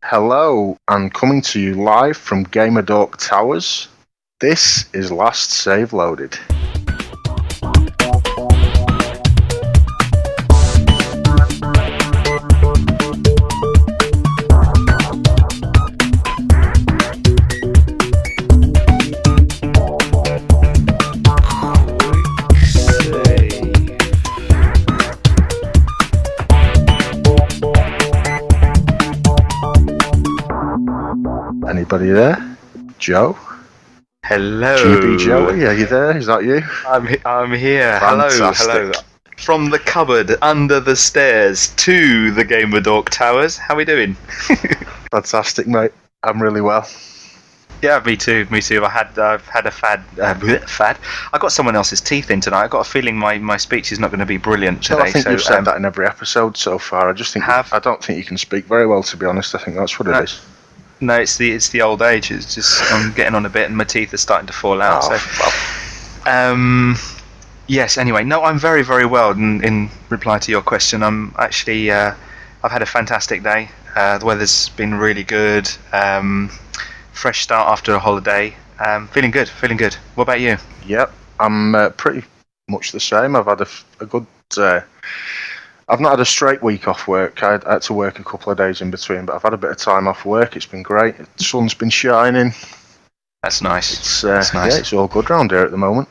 Hello, and coming to you live from Gamerdork Towers, this is Last Save Loaded. Anybody there? Joe? Hello. GB Joey, are you there? Is that you? I'm here. Fantastic. Hello. From the cupboard under the stairs to the Gamerdork Towers. How we doing? Fantastic, mate. I'm really well. Yeah, me too. I've had a fad. I got someone else's teeth in tonight. I got a feeling my speech is not going to be brilliant today. I think you've said that in every episode so far. I don't think you can speak very well, to be honest. I think that's what it is. No, it's the old age. It's just I'm getting on a bit, and my teeth are starting to fall out. Yes. Anyway, no, I'm very, very well. In reply to your question, I'm actually I've had a fantastic day. The weather's been really good. Fresh start after a holiday. Feeling good. What about you? Yep, I'm pretty much the same. I've had a good. I've not had a straight week off work. I had to work a couple of days in between, but I've had a bit of time off work. It's been great. The sun's been shining. That's nice. That's nice. Yeah, it's all good round here at the moment.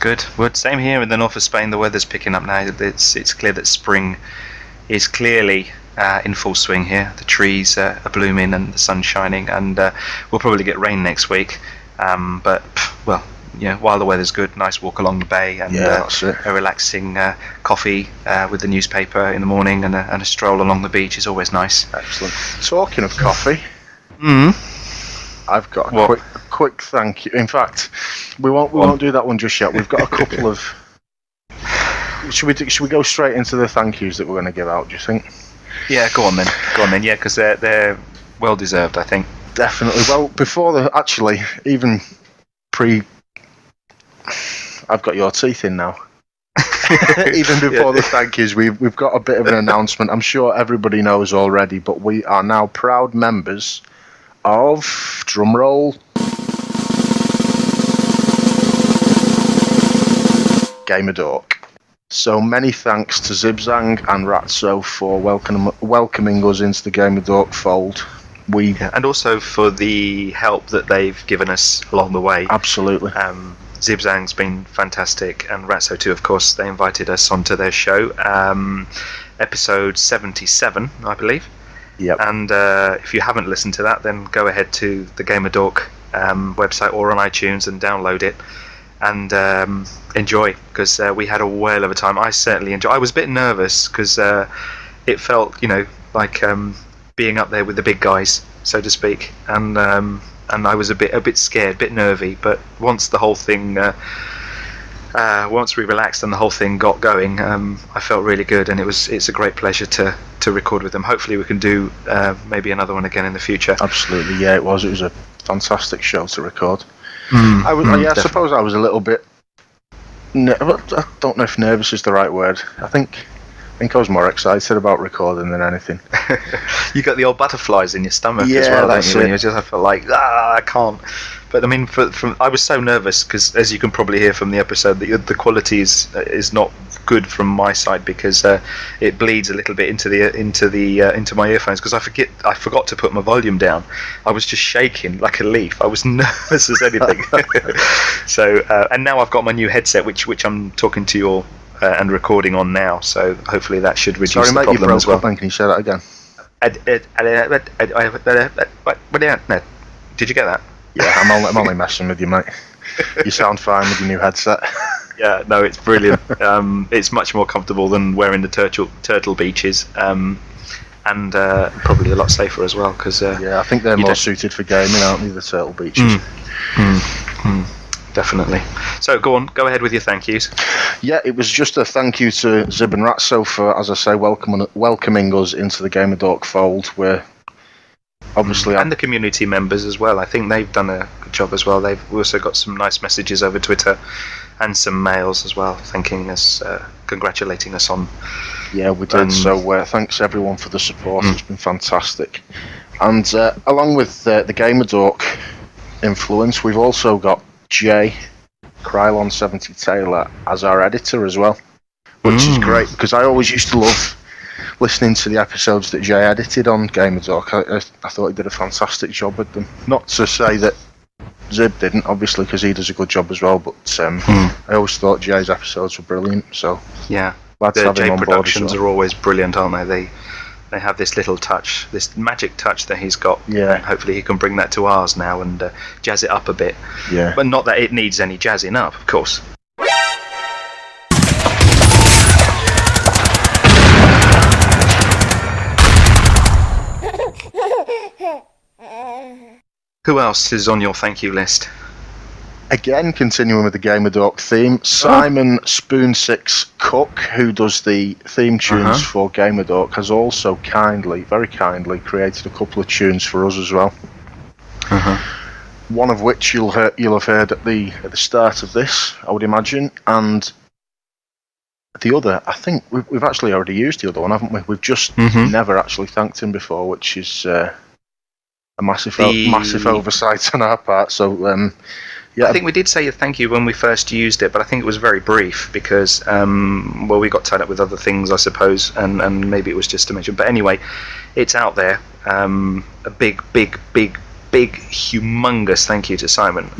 Good. Well, same here in the north of Spain. The weather's picking up now. It's clear that spring is clearly in full swing here. The trees are blooming and the sun's shining, and we'll probably get rain next week. But while the weather's good, nice walk along the bay and a relaxing coffee with the newspaper in the morning and a stroll along the beach is always nice. Excellent. Talking of coffee, I've got a quick thank you. In fact, we won't do that one just yet. We've got a couple of. Should we go straight into the thank yous that we're going to give out? Do you think? Yeah, go on then. Yeah, because they're well deserved, I think. Definitely. Well, before even pre. I've got your teeth in now. Even before the thank yous, we've got a bit of an announcement. I'm sure everybody knows already, but we are now proud members of, drumroll, Gamerdork. So many thanks to Zibzang and Ratso for welcoming us into the Gamerdork fold. And also for the help that they've given us along the way. Absolutely. Zibzang's been fantastic, and Ratso too, of course. They invited us onto their show, episode 77, I believe. Yep. And if you haven't listened to that, then go ahead to the Gamerdork website or on iTunes and download it and enjoy, because we had a whale of a time. I certainly enjoyed. I was a bit nervous because it felt, like being up there with the big guys, so to speak, and I was a bit scared, a bit nervy. But once the whole thing, once we relaxed and the whole thing got going, I felt really good, and it's a great pleasure to record with them. Hopefully, we can do maybe another one again in the future. Absolutely, yeah, it was a fantastic show to record. I suppose I was a little bit. I don't know if nervous is the right word. I think I was more excited about recording than anything. You got the old butterflies in your stomach as well, don't you? When you just feel like, I can't. But I mean, I was so nervous because, as you can probably hear from the episode, the quality is not good from my side, because it bleeds a little bit into my earphones, because I forgot to put my volume down. I was just shaking like a leaf. I was nervous as anything. So and now I've got my new headset, which I'm talking to you all and recording on now. So hopefully that should reduce the problem as well. Can you say that again? No. Did you get that? Yeah, I'm only messing with you, mate. You sound fine with your new headset. Yeah, no, it's brilliant. It's much more comfortable than wearing the turtle beaches, and probably a lot safer as well. Because I think they're more suited for gaming, aren't they? The turtle beaches. Definitely. So go ahead with your thank yous. Yeah, it was just a thank you to Zib and Ratso for, as I say, welcoming us into the Gamerdork fold. We're obviously and the community members as well. I think they've done a good job as well. They've also got some nice messages over Twitter and some mails as well, thanking us, congratulating us on. Yeah, we did. So thanks everyone for the support. It's been fantastic. And along with the Gamer Dork influence, we've also got Jay Krylon70 Taylor as our editor as well, which is great because I always used to love listening to the episodes that Jay edited on Gamer Dork. I thought he did a fantastic job with them. Not to say that Zib didn't, obviously, because he does a good job as well, but I always thought Jay's episodes were brilliant, so yeah. glad to have him Jay on board productions as well. are always brilliant, aren't they? They have this little touch, this magic touch that he's got. Yeah. And hopefully he can bring that to ours now and jazz it up a bit. Yeah. But not that it needs any jazzing up, of course. Who else is on your thank you list? Again, continuing with the Gamer Dork theme, Simon Spoon6 Cook, who does the theme tunes for Gamer Dork, has also very kindly created a couple of tunes for us as well. One of which you'll have heard at the start of this, I would imagine, and the other, I think we've actually already used the other one, haven't we? We've just never actually thanked him before, which is a massive oversight on our part. So. Yeah. I think we did say a thank you when we first used it, but I think it was very brief because, we got tied up with other things, I suppose, and maybe it was just to mention. But anyway, it's out there. A big, humongous thank you to Simon,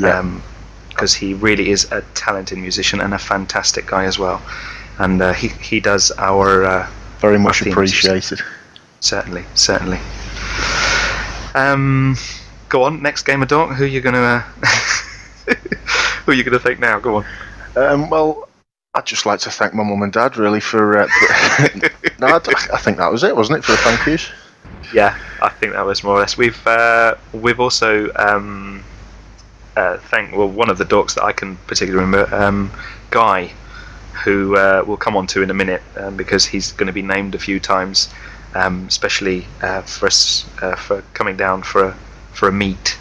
because he really is a talented musician and a fantastic guy as well. And he does our... very much appreciated. Certainly. Go on, next Gamer Dork, who are you going to... Who are you going to thank now? Go on. Well, I'd just like to thank my mum and dad, really, for... no, I think that was it, wasn't it, for the thank yous? Yeah, I think that was more or less. We've also thanked one of the dorks that I can particularly remember, Guy, who we'll come on to in a minute because he's going to be named a few times, especially for us for coming down for a meet.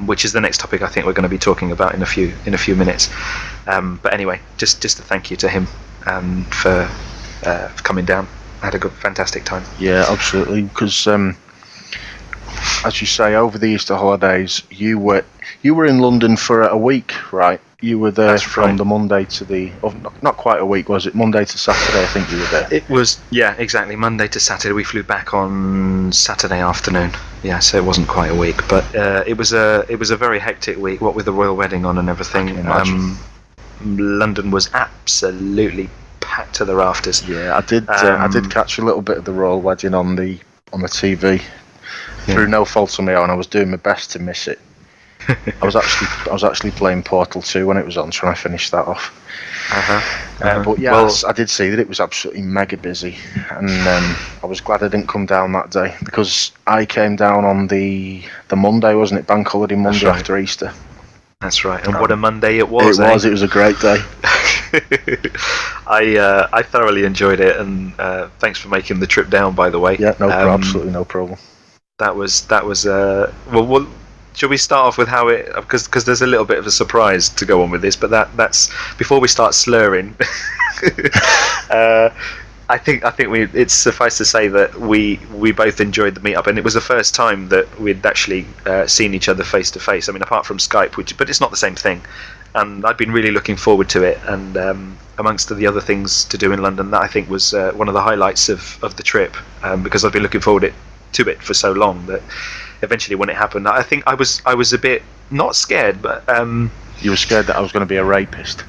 Which is the next topic I think we're going to be talking about in a few minutes. But anyway, just a thank you to him for coming down. I had a fantastic time. Yeah, absolutely. Because as you say, over the Easter holidays, you were in London for a week, right? You were there from the Monday to the... not quite a week, was it? Monday to Saturday, I think you were there. It was, yeah, exactly. Monday to Saturday. We flew back on Saturday afternoon. Yeah, so it wasn't quite a week, but it was a very hectic week. What with the royal wedding on and everything, London was absolutely packed to the rafters. Yeah, I did catch a little bit of the royal wedding on the TV through no fault of my own. I was doing my best to miss it. I was actually playing Portal 2 when it was on, trying to finish that off. But yeah, I did see that it was absolutely mega busy, and I was glad I didn't come down that day because I came down on the Monday, wasn't it? Bank holiday Monday after Easter. That's right, and what a Monday it was. It was a great day. I thoroughly enjoyed it, and thanks for making the trip down, by the way. Yeah, absolutely no problem. That was well. Shall we start off with how it? Because there's a little bit of a surprise to go on with this, but that's before we start slurring. I think it's suffice to say that we both enjoyed the meetup, and it was the first time that we'd actually seen each other face to face. I mean, apart from Skype, but it's not the same thing. And I've been really looking forward to it. And amongst the other things to do in London, that I think was one of the highlights of the trip, because I've been looking forward to it for so long that. Eventually, when it happened, I think I was a bit not scared, but you were scared that I was going to be a rapist.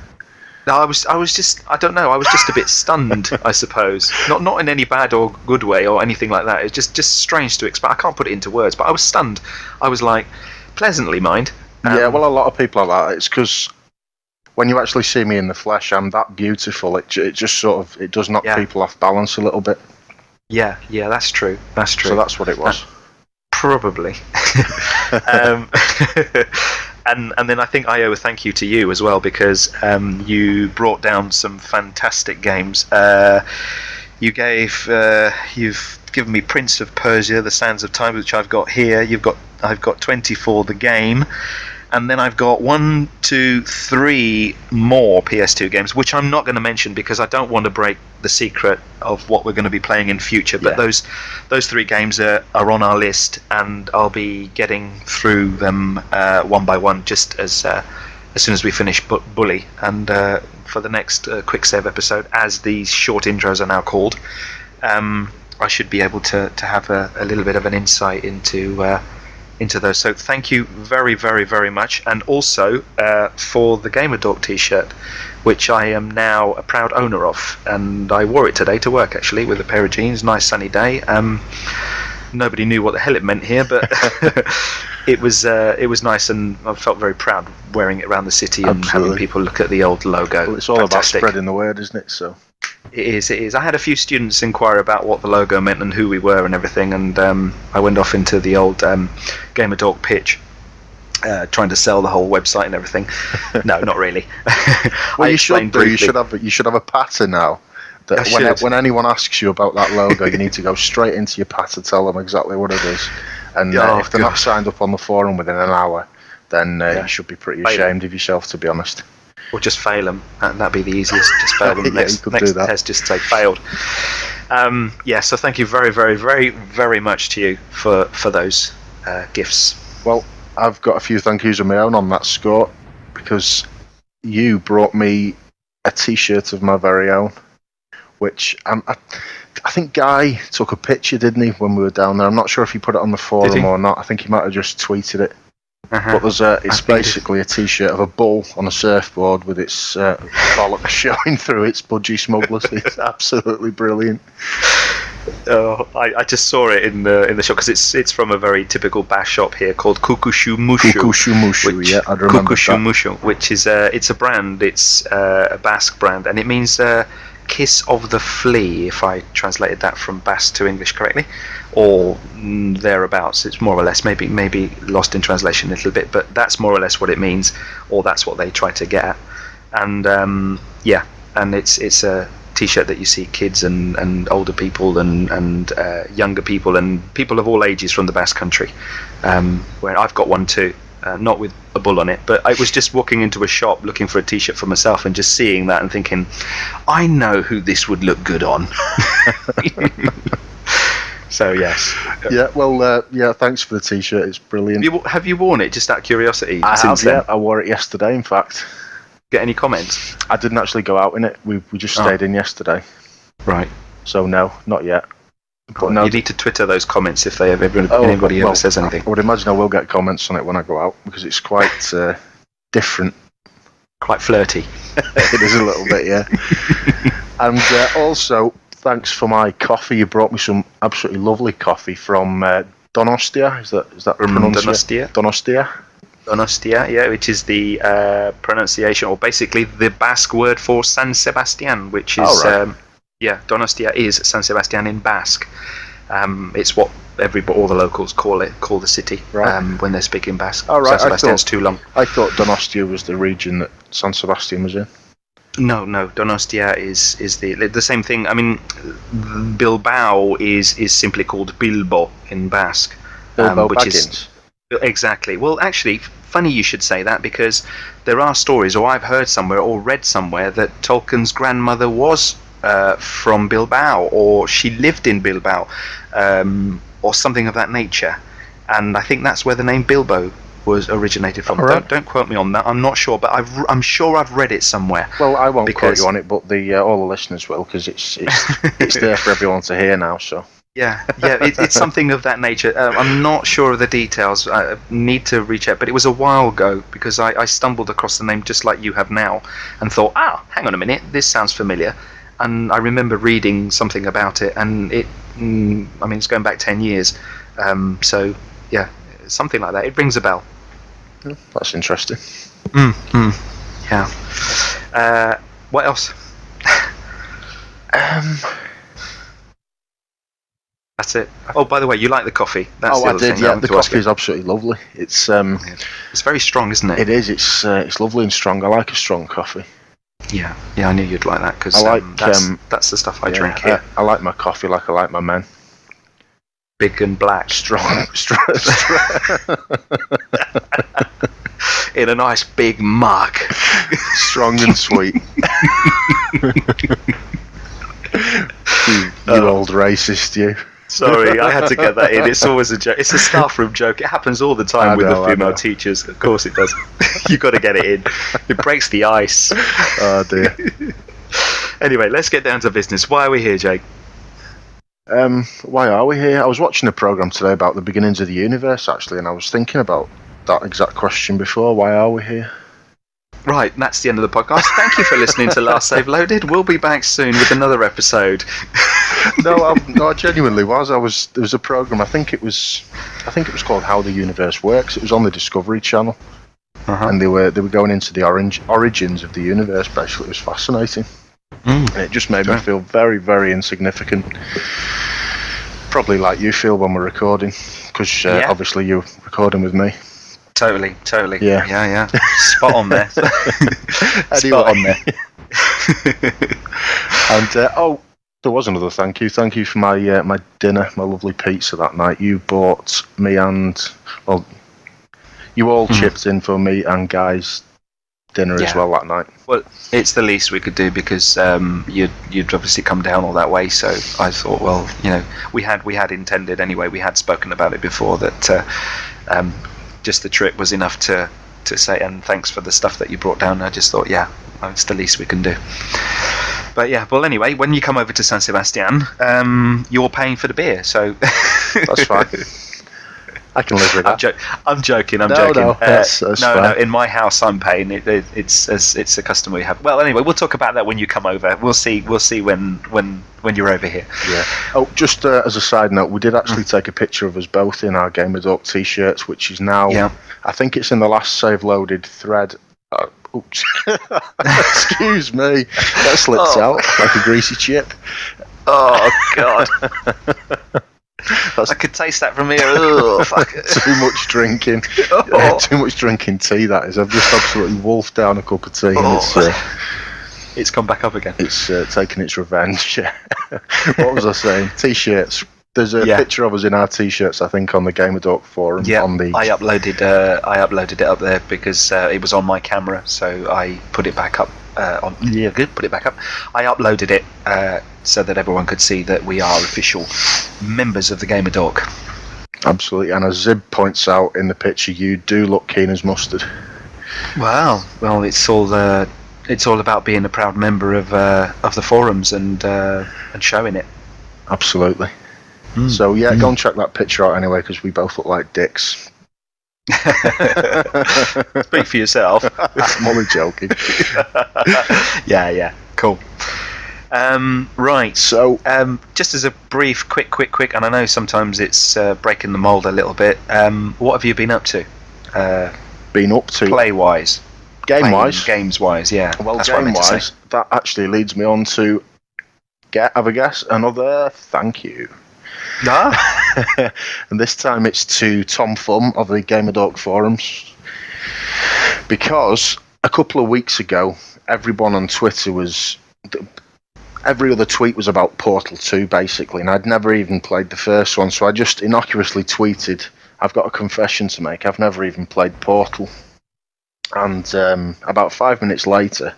No, I was just I don't know. I was just a bit stunned, I suppose. Not in any bad or good way or anything like that. It's just strange to explain. I can't put it into words, but I was stunned. I was like, pleasantly mind. Yeah, well, a lot of people are like that. It's because when you actually see me in the flesh, I'm that beautiful. It just sort of it does knock people off balance a little bit. Yeah, that's true. So that's what it was. Probably. And then I think I owe a thank you to you as well, because you brought down some fantastic games. You've given me Prince of Persia: The Sands of Time, which I've got here. I've got 24 the game. and then I've got 1, 2, 3 more PS2 games, which I'm not going to mention because I don't want to break the secret of what we're going to be playing in future. But those 3 games are on our list, and I'll be getting through them one by one, just as soon as we finish Bully. And for the next Quicksave episode, as these short intros are now called, I should be able to have a little bit of an insight into those. So thank you very, very, very much. And also for the Gamer Dork t-shirt, which I am now a proud owner of. And I wore it today to work, actually, with a pair of jeans. Nice sunny day. Nobody knew what the hell it meant here, but it was nice, and I felt very proud wearing it around the city and having people look at the old logo. Well, it's all Fantastic. About spreading the word, isn't it? So it is. I had a few students inquire about what the logo meant and who we were and everything, and I went off into the old Gamer Dork pitch, trying to sell the whole website and everything. No, not really. Well, you should do. You should have a pattern now. That when anyone asks you about that logo, you need to go straight into your pattern, tell them exactly what it is, and if they're not signed up on the forum within an hour, then you should be pretty ashamed of yourself, to be honest. Or just fail them, and that'd be the easiest. Just fail them. Next test, just say failed. So thank you very, very, very, very much to you for those gifts. Well, I've got a few thank yous of my own on that score, because you brought me a t-shirt of my very own, which I think Guy took a picture, didn't he, when we were down there? I'm not sure if he put it on the forum or not. I think he might have just tweeted it. But it's basically a t-shirt of a bull on a surfboard with its bollocks showing through its budgie smugglers. It's absolutely brilliant. Oh, I just saw it in the shop, because it's from a very typical bass shop here called Kukushu Mushu. Kukushu Mushu, yeah, I remember Kukushu Mushu, which is it's a brand. It's a Basque brand, and it means kiss of the flea, if I translated that from Basque to English correctly, or thereabouts. It's more or less, maybe lost in translation a little bit, but that's more or less what it means, or that's what they try to get at. And and it's a t-shirt that you see kids and older people and younger people and people of all ages from the Basque Country. Where I've got one too. Not with a bull on it, but I was just walking into a shop looking for a t-shirt for myself and just seeing that and thinking, I know who this would look good on. So yes. Yeah, well, thanks for the t-shirt, it's brilliant. Have you worn it, just out of curiosity? I have, yeah. I wore it yesterday, in fact. Get any comments? I didn't actually go out in it, we just stayed in yesterday. Right. So no, not yet. But no, you need to Twitter those comments if anybody ever says anything. I would imagine I will get comments on it when I go out, because it's quite different. Quite flirty. It is a little bit, yeah. And also, thanks for my coffee. You brought me some absolutely lovely coffee from Donostia. Is that Donostia? Donostia, yeah, which is the pronunciation, or basically the Basque word for San Sebastian, which is... Donostia is San Sebastian in Basque. It's what all the locals call the city, when they're speaking Basque. Oh, right. San Sebastian's too long. I thought Donostia was the region that San Sebastian was in. No, Donostia is the same thing. I mean, Bilbao is simply called Bilbo in Basque. Bilbo which Baggins. Exactly. Well, actually, funny you should say that, because there are stories, or I've heard somewhere or read somewhere, that Tolkien's grandmother was from Bilbao, or she lived in Bilbao, or something of that nature, and I think that's where the name Bilbo was originated from. Right. Don't quote me on that. I'm not sure, but I'm sure I've read it somewhere. Well, I won't quote you on it, but all the listeners will, because it's there for everyone to hear now. So yeah, it's something of that nature. I'm not sure of the details. I need to recheck, but it was a while ago, because I stumbled across the name just like you have now, and thought, hang on a minute, this sounds familiar. And I remember reading something about it, and it's going back 10 years. So, yeah, something like that. It rings a bell. That's interesting. Yeah. What else? That's it. Oh, by the way, you like the coffee? That's the other I did. Thing yeah, the coffee is absolutely lovely. It's very strong, isn't it? It is. It's lovely and strong. I like a strong coffee. Yeah, I knew you'd like that, because that's the stuff I drink here. I like my coffee like I like my men. Big and black. Strong. in a nice big mug. Strong and sweet. you old racist, you. Sorry, I had to get that in. It's always a joke. It's a staff room joke. It happens all the time with the female teachers. Of course it does. You've got to get it in. It breaks the ice. Oh, dear. Anyway, let's get down to business. Why are we here, Jake? Why are we here? I was watching a programme today about the beginnings of the universe, actually, and I was thinking about that exact question before. Why are we here? Right, that's the end of the podcast. Thank you for listening to Last Save Loaded. We'll be back soon with another episode. No, I genuinely was. There was a program. I think it was called How the Universe Works. It was on the Discovery Channel, and they were going into the origins of the universe. Basically, it was fascinating, and it just made me feel very, very insignificant. Probably like you feel when we're recording, because obviously you're recording with me. Totally. Yeah. Spot on there. Spot on there. And there was another thank you. Thank you for my my dinner, my lovely pizza that night. You bought me you all chipped in for me and Guy's dinner as well that night. Well, it's the least we could do because you'd obviously come down all that way. So I thought, well, we had intended anyway. We had spoken about it before that. Just the trip was enough to say, and thanks for the stuff that you brought down. I just thought, it's the least we can do. But well, anyway, when you come over to San Sebastian, you're paying for the beer, so that's fine. I can live with that. I'm joking. No, that's no. In my house, I'm paying. It's a custom we have. Well, anyway, we'll talk about that when you come over. We'll see when you're over here. Yeah. Oh, just as a side note, we did actually take a picture of us both in our Game of Duck t-shirts, which is now. Yeah. I think it's in the Last Save Loaded thread. Oops. Excuse me. That slipped out like a greasy chip. Oh God. I could taste that from here. Oh, fuck. Too much drinking. Too much drinking tea, that is. I've just absolutely wolfed down a cup of tea and it's come back up again. It's taken its revenge. What was I saying? T-shirts. There's a picture of us in our t-shirts, I think, on the Game of Duck forum. Yeah, on the... I uploaded it up there because it was on my camera, so I put it back up. Put it back up. I uploaded it so that everyone could see that we are official members of the Game of Duck. Absolutely, and as Zib points out in the picture, you do look keen as mustard. Wow. Well, it's all about being a proud member of the forums and showing it. Absolutely. So go and check that picture out anyway, because we both look like dicks. Speak for yourself. I'm only joking. Yeah, cool. Right, so just as a brief, quick, and I know sometimes it's breaking the mould a little bit. What have you been up to? Play-wise? Game-wise? Games-wise, yeah. Well, game-wise, that actually leads me on to have a guess, another thank you. And this time it's to Tom Thumb of the Game of Duck forums, because a couple of weeks ago everyone on Twitter every other tweet was about Portal 2 basically, and I'd never even played the first one, so I just innocuously tweeted, I've got a confession to make, I've never even played Portal. And about 5 minutes later,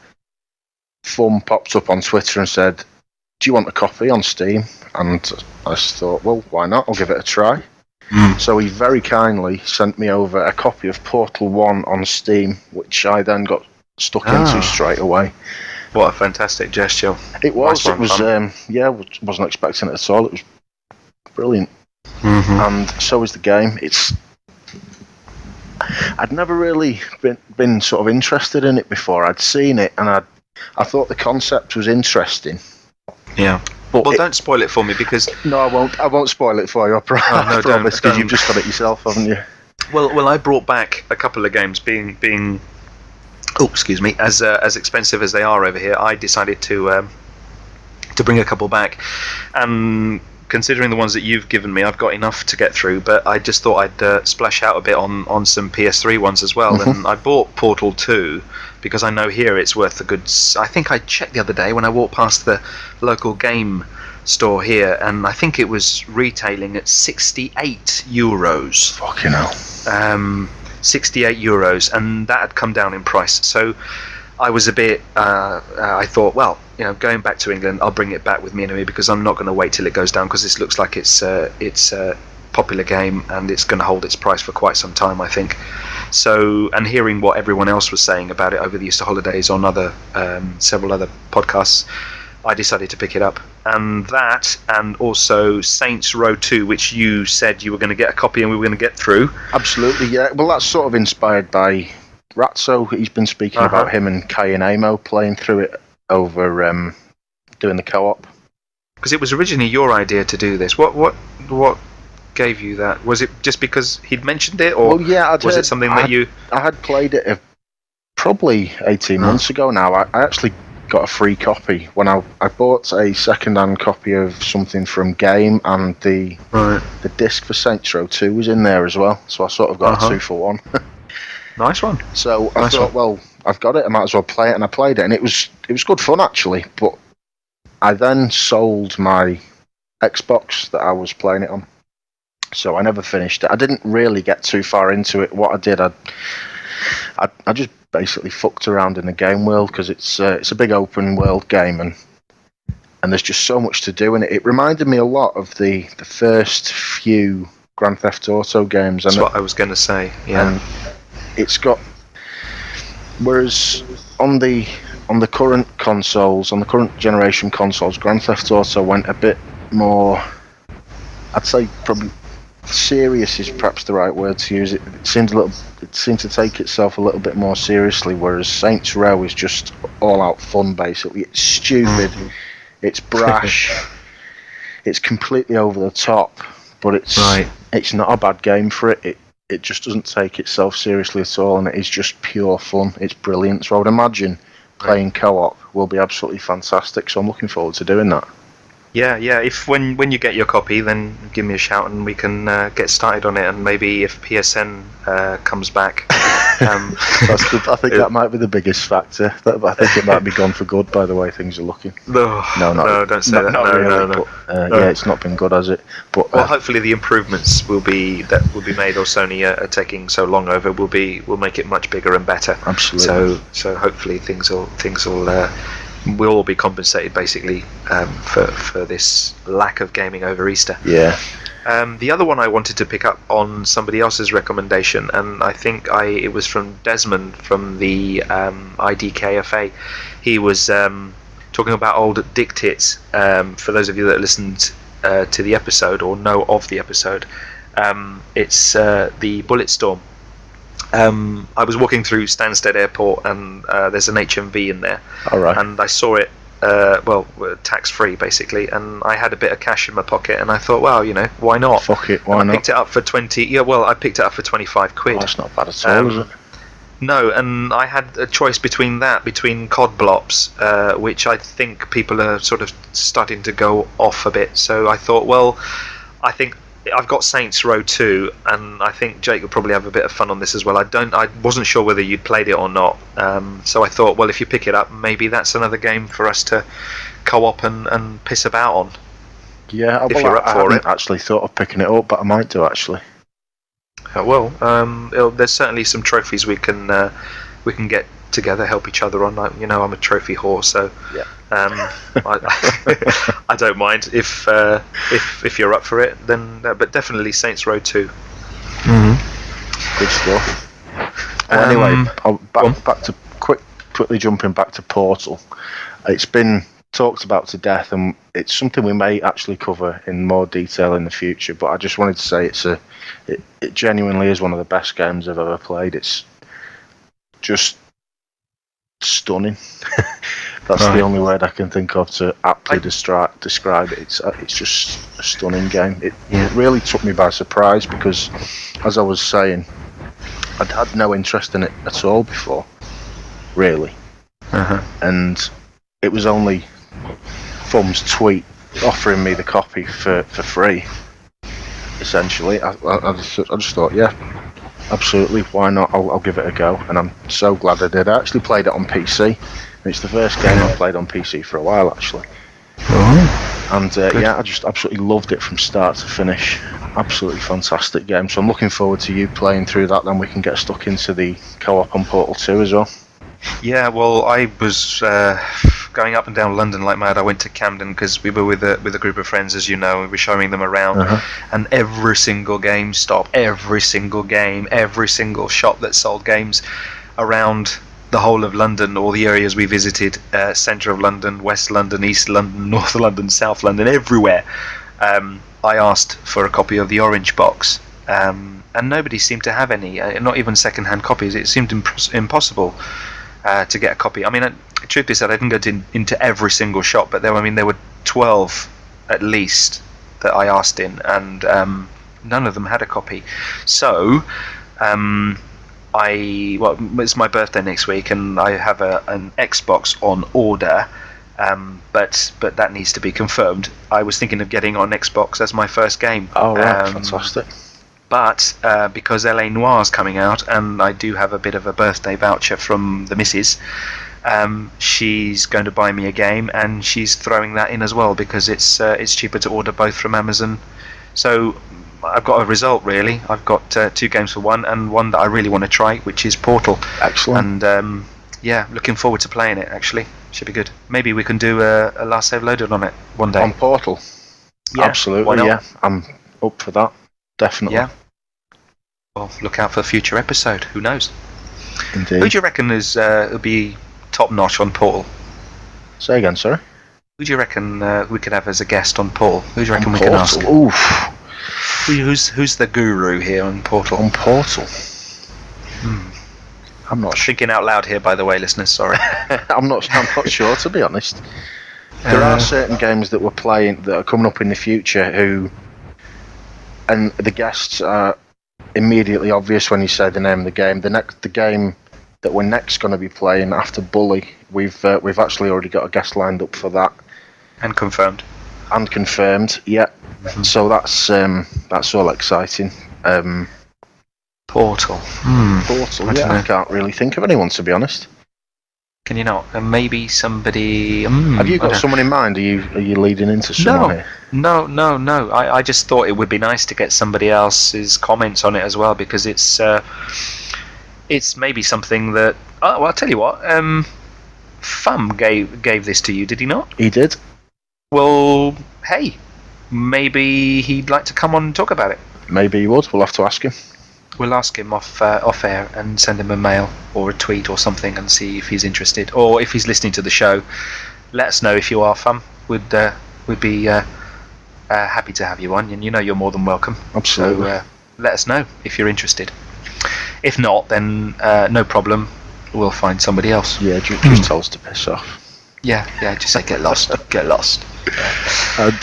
Thumb popped up on Twitter and said, do you want a copy on Steam? And I just thought, well, why not? I'll give it a try. So he very kindly sent me over a copy of Portal 1 on Steam, which I then got stuck into straight away. What a fantastic gesture. It was. It was, wasn't expecting it at all. It was brilliant. And so is the game. I'd never really been sort of interested in it before. I'd seen it, and I thought the concept was interesting. Yeah. But don't spoil it for me, because... No, I won't spoil it for you, I promise, because you've just got it yourself, haven't you? Well, I brought back a couple of games, being as expensive as they are over here. I decided to bring a couple back, and considering the ones that you've given me, I've got enough to get through, but I just thought I'd splash out a bit on some PS3 ones as well. And I bought Portal 2 because I know here it's worth a good... I think I checked the other day when I walked past the local game store here, and I think it was retailing at €68. Fucking hell. €68, and that had come down in price. So I was a bit. I thought, well, going back to England, I'll bring it back with me anyway, because I'm not going to wait till it goes down, because this looks like it's a popular game and it's going to hold its price for quite some time, I think. So, and hearing what everyone else was saying about it over the Easter holidays on several other podcasts, I decided to pick it up. And that, and also Saints Row 2, which you said you were going to get a copy and we were going to get through. Absolutely, yeah. Well, that's sort of inspired by Ratso. He's been speaking about him and Kai and Amo playing through it over doing the co-op. Because it was originally your idea to do this. What gave you that? Was it just because he'd mentioned it, or was it something that you... I had played it probably 18 months ago now. I actually got a free copy when I bought a second-hand copy of something from Game, and the disc for Saints Row 2 was in there as well, so I sort of got a 2 for 1. Nice one. So I thought, well, I've got it, I might as well play it, and I played it, and it was good fun actually, but I then sold my Xbox that I was playing it on, so I never finished it. I didn't really get too far into it. What I did, I just basically fucked around in the game world, because it's a big open world game, and there's just so much to do in it. It reminded me a lot of the first few Grand Theft Auto games. That's what I was going to say. Yeah, and it's got, whereas on the current consoles, on the current generation consoles, Grand Theft Auto went a bit more, I'd say probably serious is perhaps the right word to use. It seemed to take itself a little bit more seriously, whereas Saints Row is just all out fun basically. It's stupid, it's brash, it's completely over the top, but it's not a bad game for it. It just doesn't take itself seriously at all, and it is just pure fun. It's brilliant. So I would imagine playing co-op will be absolutely fantastic, so I'm looking forward to doing that. Yeah. If when you get your copy, then give me a shout and we can get started on it. And maybe if PSN comes back, I think that might be the biggest factor. I think it might be gone for good, by the way things are looking. No, don't say that. Not really, no. But, yeah, it's not been good, has it? But well, hopefully the improvements will be made, or Sony are taking so long over, will make it much bigger and better. Absolutely. So hopefully things will we'll all be compensated basically for this lack of gaming over Easter. Yeah. The other one I wanted to pick up on somebody else's recommendation, and I think it was from Desmond from the IDKFA. He was talking about old Dick Tits. For those of you that listened to the episode or know of the episode, it's the Bulletstorm. I was walking through Stansted Airport, and there's an HMV in there. All right. And I saw it, tax-free basically, and I had a bit of cash in my pocket, and I thought, well, why not? Fuck it, why not? I picked it up for 20. Yeah, well, I picked it up for 25 quid. Oh, that's not bad at all, is it? No, and I had a choice between Cod Blops, which I think people are sort of starting to go off a bit. So I thought, well, I think I've got Saints Row 2, and I think Jake will probably have a bit of fun on this as well. I wasn't sure whether you'd played it or not, so I thought, well, if you pick it up, maybe that's another game for us to co-op and piss about on. Yeah, if you're up for it. I haven't actually thought of picking it up, but I might do actually. There's certainly some trophies we can get together, help each other on. I'm a trophy whore, so yeah. I don't mind if you're up for it. Then, but definitely Saints Row 2. Mm-hmm. Good stuff. Anyway, back to quickly jumping back to Portal. It's been talked about to death, and it's something we may actually cover in more detail in the future. But I just wanted to say it genuinely is one of the best games I've ever played. It's just stunning. That's the only word I can think of to aptly describe it. It's just a stunning game. It really took me by surprise, because, as I was saying, I'd had no interest in it at all before, really. And it was only Thumb's tweet offering me the copy for free, essentially. I just thought, yeah, absolutely, why not? I'll give it a go, and I'm so glad I did. I actually played it on PC. It's the first game I've played on PC for a while, actually. And I just absolutely loved it from start to finish. Absolutely fantastic game. So I'm looking forward to you playing through that. Then we can get stuck into the co-op on Portal 2 as well. Yeah, well, I was going up and down London like mad. I went to Camden because we were with a group of friends, as you know, and we were showing them around. And every single GameStop, every single game, every single shop that sold games around the whole of London, all the areas we visited, centre of London, West London, East London, North London, South London, everywhere. I asked for a copy of the Orange Box, and nobody seemed to have any, not even second-hand copies. It seemed impossible to get a copy. I mean, truth be said, I didn't go into every single shop, but there were 12 at least that I asked in, and none of them had a copy. So it's my birthday next week, and I have an Xbox on order, but that needs to be confirmed. I was thinking of getting on Xbox as my first game. Oh, right, fantastic. But because LA Noir's coming out, and I do have a bit of a birthday voucher from the missus, she's going to buy me a game, and she's throwing that in as well because it's cheaper to order both from Amazon. So I've got a result, really. I've got 2 games for one, and one that I really want to try, which is Portal. Excellent. And looking forward to playing it, actually. Should be good. Maybe we can do a Last Save Loaded on it one day. On Portal? Yeah, absolutely, yeah. I'm up for that. Definitely. Yeah. Well, look out for a future episode. Who knows? Indeed. Who do you reckon will be top notch on Portal? Say again, sorry? Who do you reckon we could have as a guest on Portal? Who do you reckon we Portal? can ask? Oof. Who's the guru here on Portal? On Portal? I'm not thinking out loud here, by the way, listeners. Sorry. I'm not sure, to be honest. There are certain games that we're playing that are coming up in the future and the guests are immediately obvious when you say the name of the game. The game that we're next going to be playing after Bully, we've actually already got a guest lined up for that. And confirmed. Yeah. So that's all exciting. Portal. Portal. I can't really think of anyone, to be honest. Can you not? Maybe somebody. Have you got someone in mind? Are you leading into someone here? No. I just thought it would be nice to get somebody else's comments on it as well, because it's maybe something that. Oh, well, I'll tell you what. Fum gave this to you, did he not? He did. Well, hey, maybe he'd like to come on and talk about it. Maybe he would. We'll have to ask him. We'll ask him off air and send him a mail or a tweet or something and see if he's interested, or if he's listening to the show. Let us know if you are, Fum. We'd be happy to have you on, and you know you're more than welcome. Absolutely. So let us know if you're interested. If not, then no problem. We'll find somebody else. Yeah, just tell us to piss off. Yeah, just say get lost. Get lost. And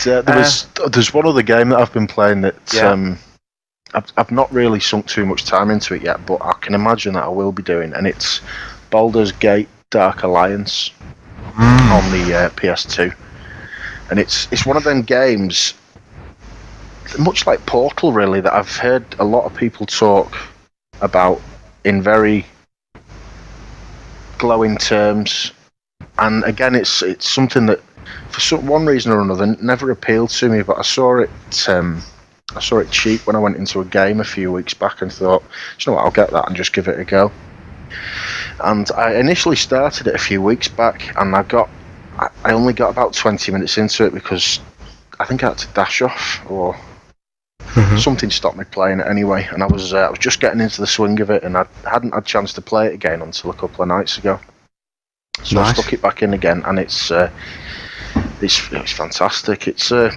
there's one other game that I've been playing that I've not really sunk too much time into it yet, but I can imagine that I will be doing, and it's Baldur's Gate Dark Alliance on the PS2. And it's one of them games, much like Portal really, that I've heard a lot of people talk about in very glowing terms. And again, it's something that for one reason or another never appealed to me, but I saw it cheap when I went into a game a few weeks back and thought, you know what, I'll get that and just give it a go. And I initially started it a few weeks back, and I only got about 20 minutes into it because I think I had to dash off, or something stopped me playing it anyway, and I was just getting into the swing of it, and I hadn't had a chance to play it again until a couple of nights ago. So nice. I stuck it back in again, and it's fantastic. It's I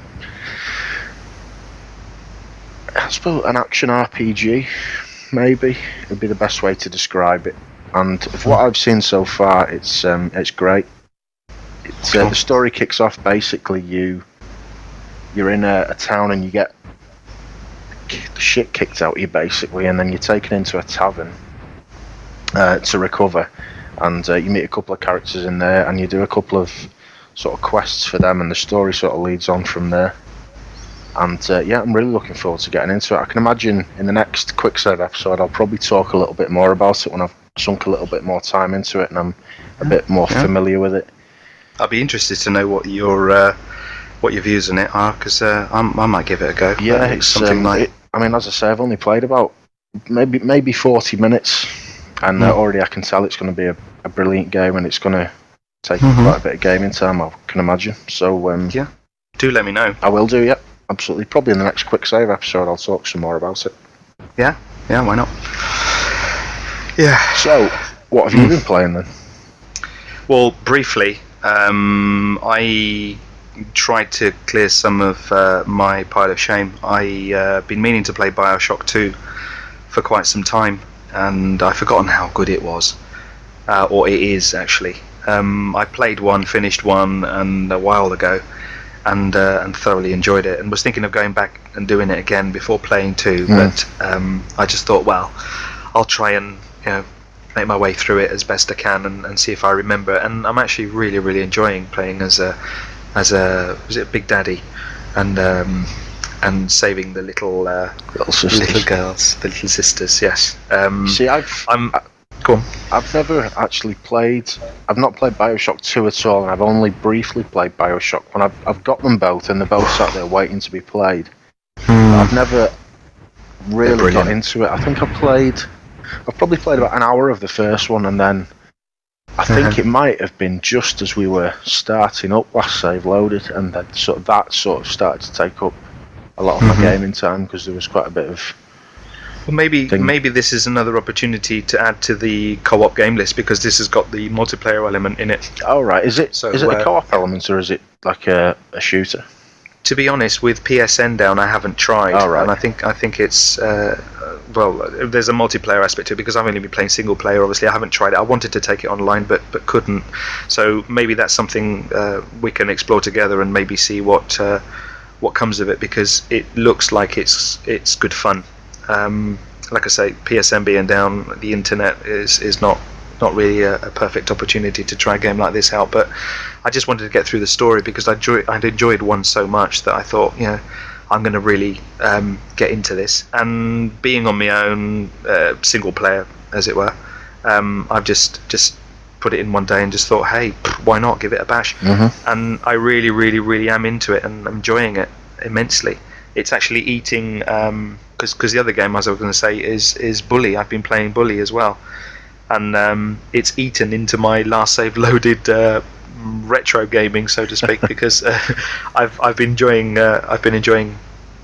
suppose an action RPG, maybe would be the best way to describe it. And of what I've seen so far, it's great. The story kicks off basically you're in a town and you get the shit kicked out of you basically, and then you're taken into a tavern to recover, and you meet a couple of characters in there, and you do a couple of sort of quests for them, and the story sort of leads on from there. And I'm really looking forward to getting into it. I can imagine in the next Quicksave episode I'll probably talk a little bit more about it when I've sunk a little bit more time into it and I'm a bit more familiar with it. I'll be interested to know what what your views on it are, because I might give it a go. Yeah, it's something like. I mean, as I say, I've only played about maybe 40 minutes, and already I can tell it's going to be a brilliant game, and it's going to take quite a bit of gaming time, I can imagine. So yeah, do let me know. I will do. Yeah, absolutely. Probably in the next Quicksave episode, I'll talk some more about it. Yeah, why not? Yeah. So, what have you been playing then? Well, briefly, I tried to clear some of my pile of shame. I've been meaning to play Bioshock 2 for quite some time, and I've forgotten how good it was, or it is actually. I played one, finished one, and a while ago, and thoroughly enjoyed it, and was thinking of going back and doing it again before playing 2. But I just thought, well, I'll try and make my way through it as best I can and see if I remember. And I'm actually really, really enjoying playing as a was it Big Daddy, and saving the little girls, the little sisters. Yes. See, go on. I've never actually played. I've not played Bioshock 2 at all, and I've only briefly played Bioshock 1. I've got them both, and they're both sat there waiting to be played. I've never really got into it. I think I've probably played about an hour of the first one, and then I think it might have been just as we were starting up Last Save Loaded, and then that started to take up a lot of my gaming time, because there was quite a bit of. Well, maybe this is another opportunity to add to the co-op game list, because this has got the multiplayer element in it. Oh right, is it a co-op element, or is it like a shooter? To be honest, with PSN down, I haven't tried, and I think it's there's a multiplayer aspect to it, because I've only been playing single player. Obviously, I haven't tried it. I wanted to take it online, but couldn't. So maybe that's something we can explore together, and maybe see what comes of it, because it looks like it's good fun. Like I say, PSN being down, the internet is not really a perfect opportunity to try a game like this out, but I just wanted to get through the story, because I'd enjoyed 1 so much that I thought, I'm going to really get into this. And being on my own, single player, as it were, I've just put it in one day and just thought, hey, why not give it a bash? And I really, really, really am into it, and I'm enjoying it immensely. It's actually eating, because the other game, as I was going to say, is Bully. I've been playing Bully as well, and it's eaten into my Last Save Loaded retro gaming, so to speak, because I've been enjoying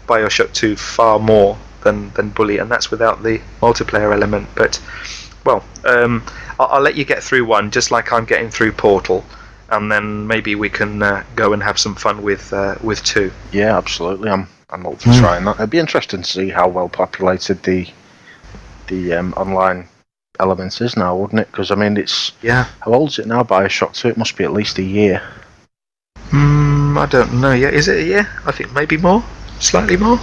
Bioshock 2 far more than Bully, and that's without the multiplayer element. But I'll let you get through 1, just like I'm getting through Portal, and then maybe we can go and have some fun with 2. Yeah, absolutely. I'm up for trying that. It'd be interesting to see how well populated the online element is now, wouldn't it? Because I mean, it's how old is it now? Bioshock 2. It must be at least a year. I don't know. Yeah, is it a year? I think maybe more, slightly more.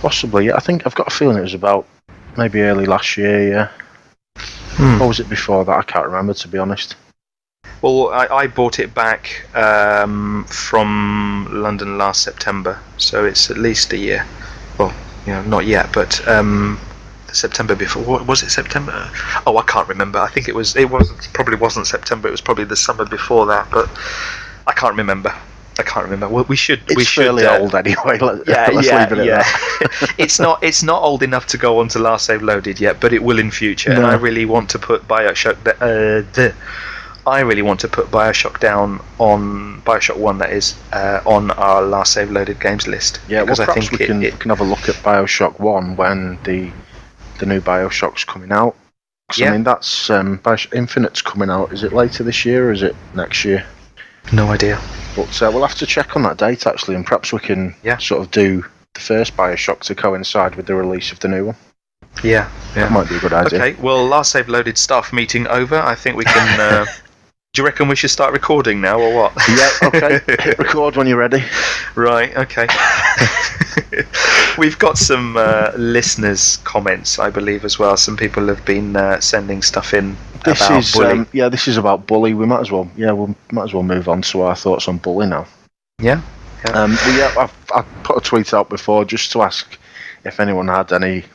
Possibly. Yeah, I think I've got a feeling it was about maybe early last year. Yeah. Or was it before that? I can't remember, to be honest. Well, I bought it back from London last September, so it's at least a year. Well, not yet, but September before. What was it? September? Oh, I can't remember. I think it probably wasn't September. It was probably the summer before that, but I can't remember. Well, we should. It's fairly old anyway. Let's leave it at that. It's not old enough to go on to Last Save Loaded yet, but it will in future. No. And I really want to put Bioshock. I really want to put Bioshock down on Bioshock 1. That is on our Last Save Loaded games list. Yeah, well, perhaps we can have a look at Bioshock 1 when the new Bioshock's coming out. I mean, that's Bioshock Infinite's coming out. Is it later this year, or is it next year? No idea. But we'll have to check on that date, actually, and perhaps we can sort of do the first Bioshock to coincide with the release of the new one. Yeah. That might be a good idea. Okay, well, Last Save Loaded staff meeting over. I think we can... Do you reckon we should start recording now, or what? Yeah, okay. Hit record when you're ready. Right, okay. We've got some listeners' comments, I believe, as well. Some people have been sending stuff in about Bully. This is about Bully. We might as well move on to our thoughts on Bully now. Yeah. I put a tweet out before just to ask if anyone had any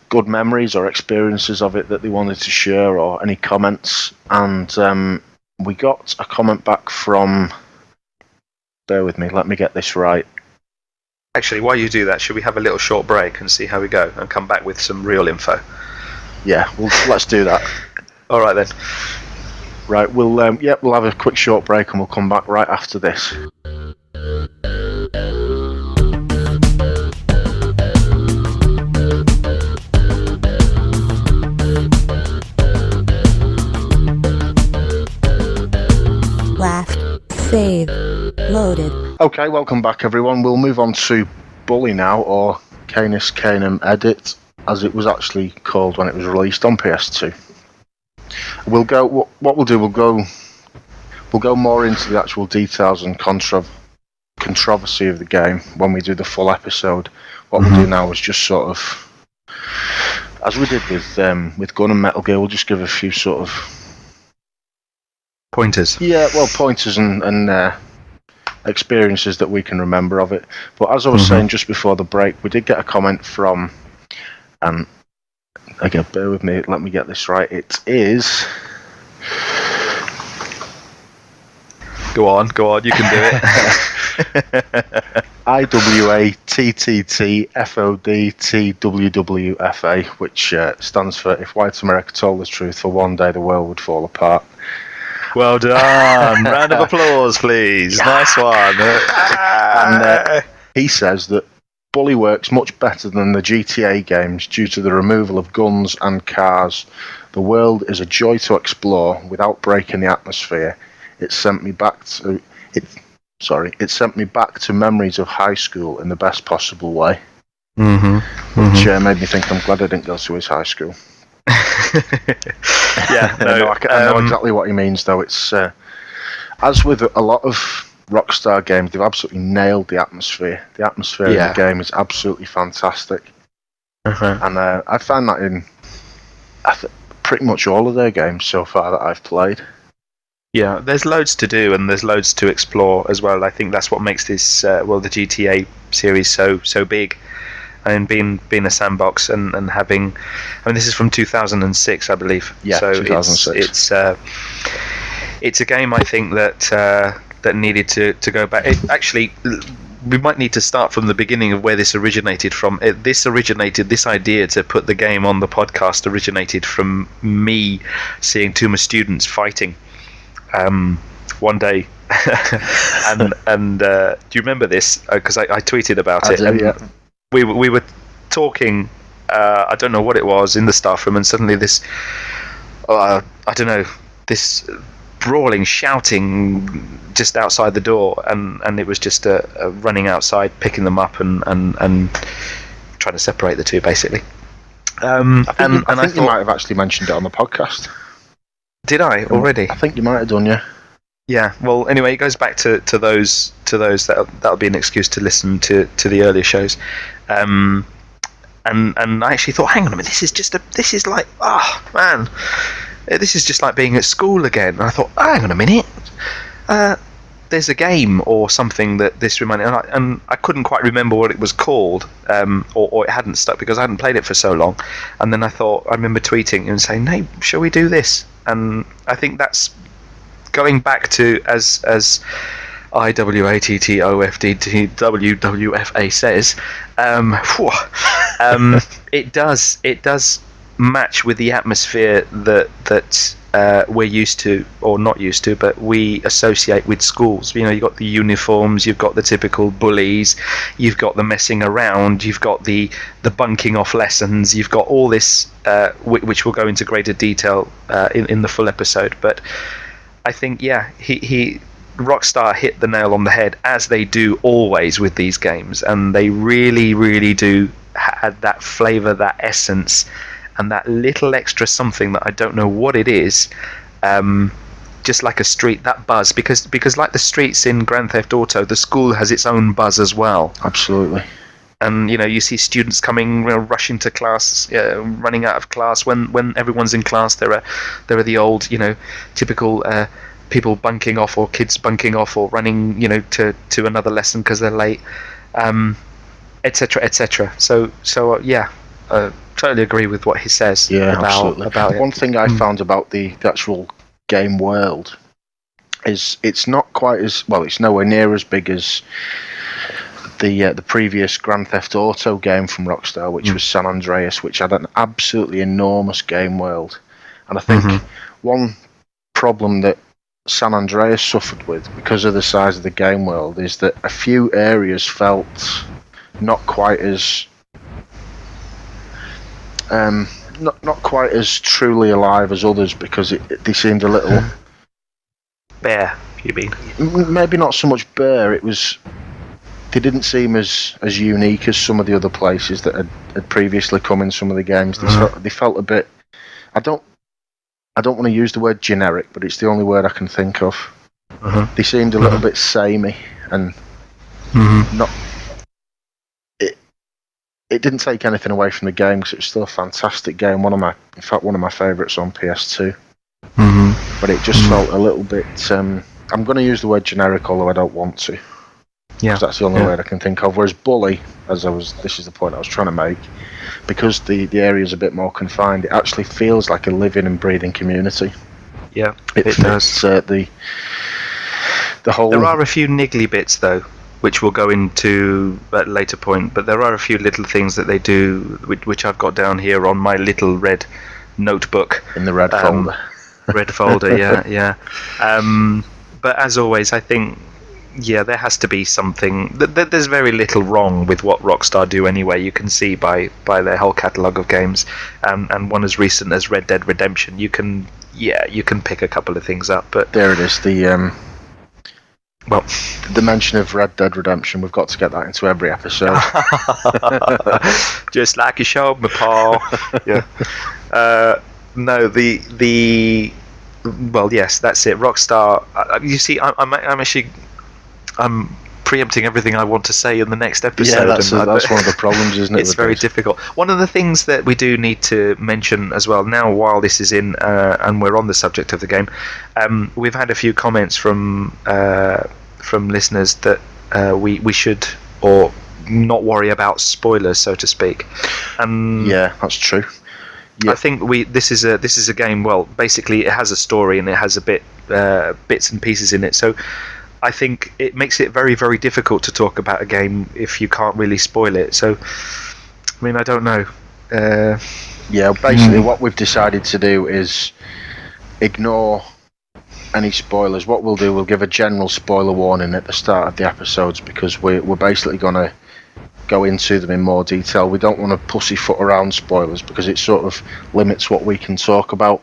good memories or experiences of it that they wanted to share, or any comments, and we got a comment back from bear with me. Let me get this right. Actually, while you do that, should we have a little short break and see how we go, and come back with some real info? Yeah, let's do that. All right then. Right, we'll have a quick short break and we'll come back right after this. Last save loaded. Okay, welcome back everyone. We'll move on to Bully now, or Canis Canem Edit, as it was actually called when it was released on PS2. We'll go. What we'll do, we'll go more into the actual details and controversy of the game when we do the full episode. What we'll do now is just sort of, as we did with Gun and Metal Gear, we'll just give a few sort of pointers. Yeah, well, pointers and experiences that we can remember of it. But as I was saying just before the break, we did get a comment from, and again, bear with me, let me get this right. It is. Go on, you can do it. IWATTTFODTWWFA, which stands for If White America Told the Truth, for one day the world would fall apart. Well done. Round of applause, please. Nice one. And he says that Bully works much better than the GTA games due to the removal of guns and cars. The world is a joy to explore without breaking the atmosphere. It sent me back to memories of high school in the best possible way. Which made me think I'm glad I didn't go to his high school. Yeah, I know exactly what he means, though. It's as with a lot of Rockstar games, they've absolutely nailed the atmosphere. The atmosphere in the game is absolutely fantastic, and I found that in pretty much all of their games so far that I've played. Yeah, there's loads to do and there's loads to explore as well. I think that's what makes this the GTA series so big. And being a sandbox and having, I mean, this is from 2006, I believe. Yeah, so 2006. It's a game I think that needed to go back. We might need to start from the beginning of where this originated from. This idea to put the game on the podcast originated from me seeing two of my students fighting one day. and do you remember this? Because I tweeted about it. I do, yeah. We were talking, I don't know what it was, in the staff room, and suddenly this, this brawling, shouting just outside the door, and it was just a running outside, picking them up and trying to separate the two, basically. I think you might have actually mentioned it on the podcast. Did I already? I think you might have done, yeah. Yeah, well, anyway, it goes back to those that'll be an excuse to listen to the earlier shows, and I actually thought, hang on a minute, this is just like being at school again. And I thought, hang on a minute, there's a game or something that this reminded, and I couldn't quite remember what it was called, or it hadn't stuck because I hadn't played it for so long, and then I remember tweeting and saying, hey, shall we do this? And I think that's going back to, as IWATTOFDTWWFA says, it does match with the atmosphere that we're used to, or not used to, but we associate with schools. You know, you've got the uniforms, you've got the typical bullies, you've got the messing around, you've got the bunking off lessons, you've got all this, which will go into greater detail in the full episode. But I think, Rockstar hit the nail on the head, as they do always with these games, and they really, really do add that flavour, that essence, and that little extra something that I don't know what it is, just like a street, that buzz, because like the streets in Grand Theft Auto, the school has its own buzz as well. Absolutely. And you see students coming, rushing to class, running out of class. When everyone's in class, there are the old, typical people bunking off, or kids bunking off, or running, to another lesson because they're late, etc., etc. So totally agree with what he says. Yeah, about it. One thing I found about the actual game world it's not quite as well. It's nowhere near as big as the previous Grand Theft Auto game from Rockstar, which was San Andreas, which had an absolutely enormous game world. And I think one problem that San Andreas suffered with, because of the size of the game world, is that a few areas felt not quite as not quite as truly alive as others, because they seemed a little bare. You mean? Maybe not so much bare. They didn't seem as unique as some of the other places that had previously come in some of the games. They felt a bit. I don't want to use the word generic, but it's the only word I can think of. They seemed a little bit samey and not. It didn't take anything away from the game, because it was still a fantastic game. One of my favourites on PS2. But it just felt a little bit. I'm going to use the word generic, although I don't want to. Yeah, that's the only word I can think of. Whereas Bully, this is the point I was trying to make, because the area is a bit more confined. It actually feels like a living and breathing community. Yeah, it does. The whole. There are a few niggly bits though, which we'll go into at a later point. But there are a few little things that they do, which I've got down here on my little red notebook. In the red folder. Red folder, yeah. But as always, I think, there has to be something. There's very little wrong with what Rockstar do anyway. You can see by their whole catalogue of games, and one as recent as Red Dead Redemption. You can pick a couple of things up. But there it is. The mention of Red Dead Redemption. We've got to get that into every episode. Just like you showed me, Paul. Yeah. No, well, yes, that's it. Rockstar. You see, I'm preempting everything I want to say in the next episode. Yeah, that's one of the problems, isn't it? It's very difficult. One of the things that we do need to mention as well now, while this is in, and we're on the subject of the game, we've had a few comments from listeners that we should or not worry about spoilers, so to speak. Yeah, that's true. Yeah. I think this is a game. Well, basically, it has a story and it has bits and pieces in it. So, I think it makes it very, very difficult to talk about a game if you can't really spoil it. So, I mean, I don't know. Basically, what we've decided to do is ignore any spoilers. What we'll do, we'll give a general spoiler warning at the start of the episodes, because we're basically going to go into them in more detail. We don't want to pussyfoot around spoilers, because it sort of limits what we can talk about,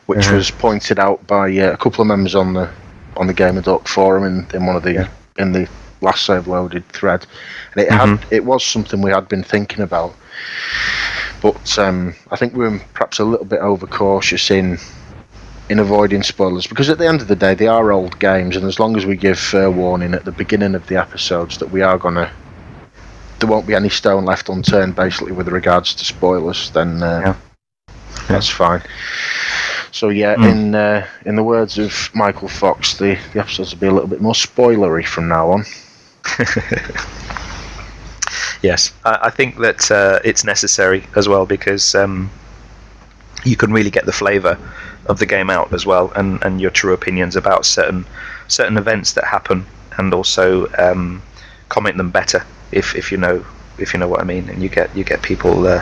which was pointed out by a couple of members on the Gamer Dork forum in one of the in the last save loaded thread, and it was something we had been thinking about, but I think we were perhaps a little bit overcautious in avoiding spoilers, because at the end of the day they are old games, and as long as we give fair warning at the beginning of the episodes that there won't be any stone left unturned, basically, with regards to spoilers, then that's fine. So in the words of Michael Fox, the episodes will be a little bit more spoilery from now on. Yes, I think that it's necessary as well, because you can really get the flavour of the game out as well, and your true opinions about certain events that happen, and also comment them better if you know what I mean, and you get people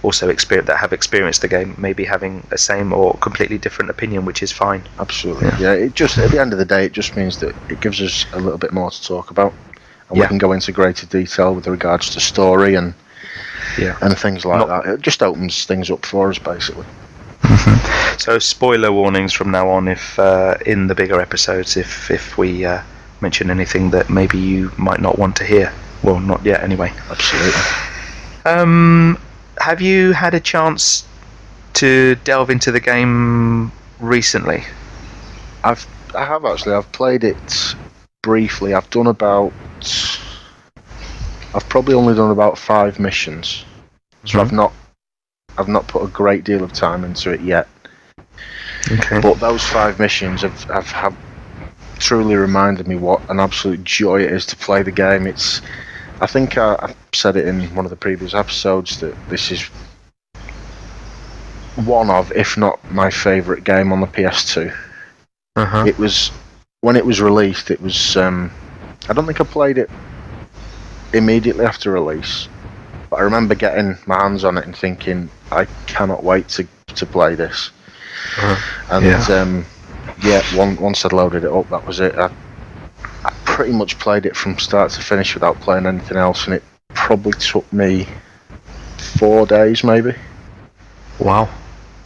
also that have experienced the game, maybe having a same or completely different opinion, which is fine. Absolutely. Yeah. It just, at the end of the day, it just means that it gives us a little bit more to talk about, and we can go into greater detail with regards to story and things like that. It just opens things up for us, basically. So spoiler warnings from now on, if in the bigger episodes, if we mention anything that maybe you might not want to hear. Well, not yet, anyway. Absolutely. Have you had a chance to delve into the game recently? I have actually. I've played it briefly. I've probably only done about 5 missions, so I've not put a great deal of time into it yet. Okay. But those 5 missions have truly reminded me what an absolute joy it is to play the game. I think I said it in one of the previous episodes that this is one of, if not my favourite game on the PS2. It was when it was released, it was. I don't think I played it immediately after release, but I remember getting my hands on it and thinking, I cannot wait to play this. Once I'd loaded it up, that was it. I pretty much played it from start to finish without playing anything else, and it probably took me 4 days, maybe. Wow!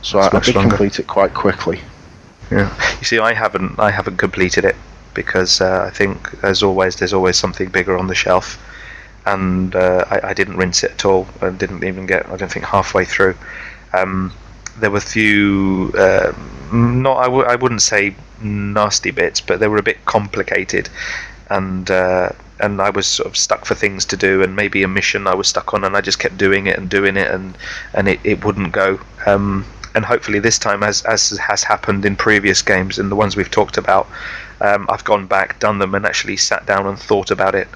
So I did complete it quite quickly. Yeah. You see, I haven't completed it because I think, as always, there's always something bigger on the shelf, and I didn't rinse it at all. I didn't even get, I don't think, halfway through. There were a few, I wouldn't say nasty bits, but they were a bit complicated, and I was sort of stuck for things to do, and maybe a mission I was stuck on, and I just kept doing it, and it wouldn't go. And hopefully this time, as has happened in previous games and the ones we've talked about, I've gone back, done them, and actually sat down and thought about it,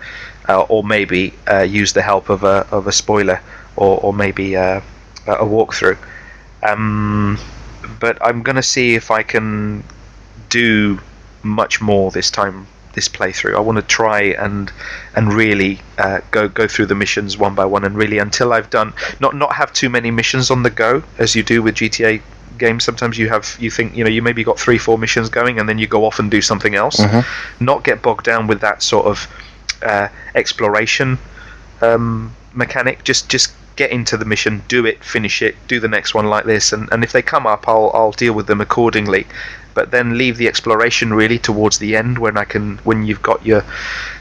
or maybe used the help of a spoiler, or maybe a walkthrough. But I'm going to see if I can do much more this time, this playthrough. I want to try and really go through the missions one by one, and really, until I've done, not have too many missions on the go as you do with GTA games. Sometimes you think you maybe got 3-4 missions going, and then you go off and do something else. Not get bogged down with that sort of exploration mechanic. Just get into the mission, do it, finish it, do the next one like this, and if they come up, I'll deal with them accordingly. But then leave the exploration really towards the end, when you've got your.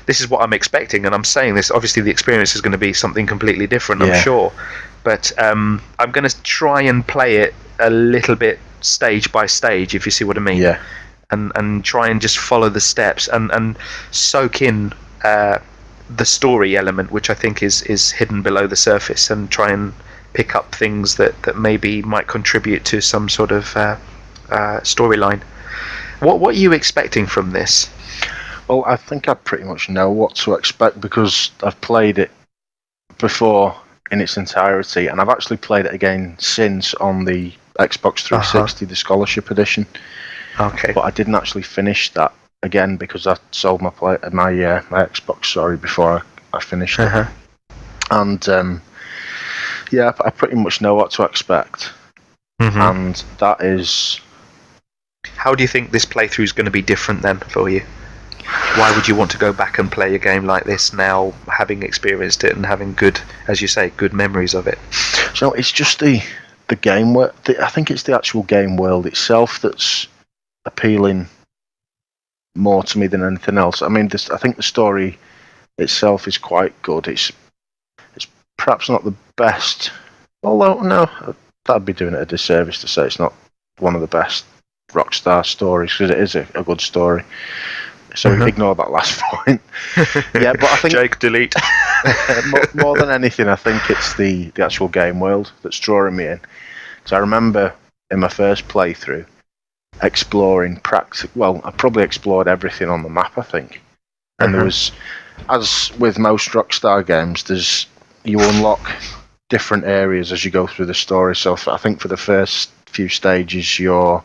This is what I'm expecting, and I'm saying this. Obviously, the experience is going to be something completely different, I'm sure. But I'm going to try and play it a little bit stage by stage, if you see what I mean. Yeah. And try and just follow the steps and soak in the story element, which I think is hidden below the surface, and try and pick up things that maybe might contribute to some sort of storyline. What are you expecting from this? Well, I think I pretty much know what to expect because I've played it before in its entirety, and I've actually played it again since on the Xbox 360, the Scholarship Edition. Okay. But I didn't actually finish that again because I sold my Xbox, before I finished it. And I pretty much know what to expect. And that is. How do you think this playthrough is going to be different then for you? Why would you want to go back and play a game like this now, having experienced it and having good, as you say, good memories of it? So it's just the game world. I think it's the actual game world itself that's appealing more to me than anything else. I mean, I think the story itself is quite good. It's perhaps not the best, although no, that'd be doing it a disservice to say it's not one of the best Rockstar stories, because it is a good story. So ignore that last point. Yeah, but I think Jake, delete. more than anything, I think it's the actual game world that's drawing me in. So I remember in my first playthrough exploring I probably explored everything on the map, I think. And there was, as with most Rockstar games, you unlock different areas as you go through the story. So I think for the first few stages, you're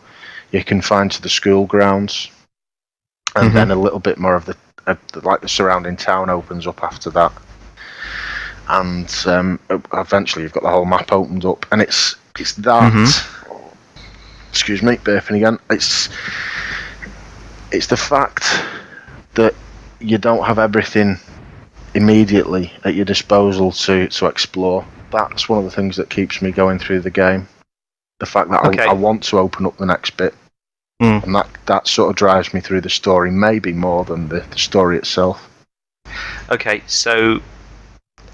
confined to the school grounds, and then a little bit more of the surrounding town opens up after that, and eventually you've got the whole map opened up, and it's that. Excuse me, burping again. It's the fact that you don't have everything immediately at your disposal to explore. That's one of the things that keeps me going through the game. The fact that I want to open up the next bit. And that sort of drives me through the story, maybe more than the story itself. Okay, so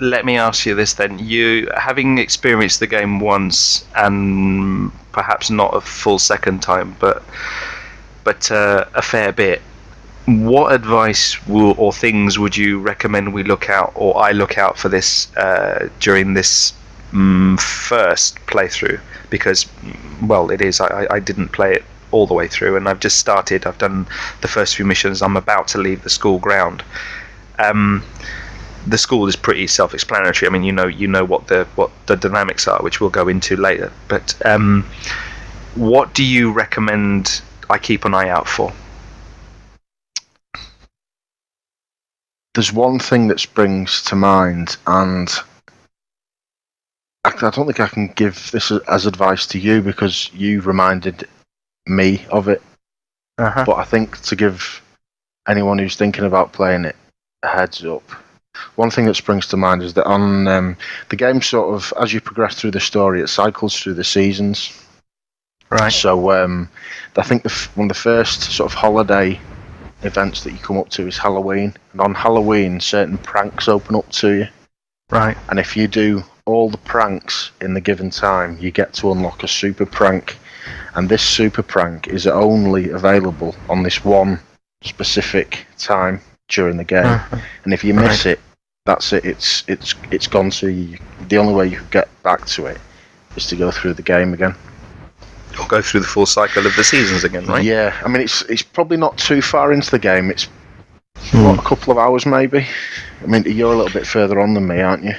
let me ask you this then. You, having experienced the game once, and perhaps not a full second time, but a fair bit, what advice or things would you recommend we look out, or I look out for this during this first playthrough? Because, well, it is. I didn't play it all the way through, and I've just started. I've done the first few missions. I'm about to leave the school ground. The school is pretty self-explanatory. I mean, you know what the dynamics are, which we'll go into later. But what do you recommend I keep an eye out for? there's one thing that springs to mind, and I don't think I can give this as advice to you because you reminded me of it. But I think to give anyone who's thinking about playing it a heads up, one thing that springs to mind is that on the game, sort of as you progress through the story, it cycles through the seasons. Right. So I think one of the first sort of holiday events that you come up to is Halloween, and on Halloween certain pranks open up to you. Right. And if you do all the pranks in the given time, you get to unlock a super prank. And this super prank is only available on this one specific time during the game. And if you miss it, that's it. It's gone. So the only way you can get back to it is to go through the game again. Or go through the full cycle of the seasons again, right? Yeah, I mean it's probably not too far into the game. It's a couple of hours maybe. I mean you're a little bit further on than me, aren't you?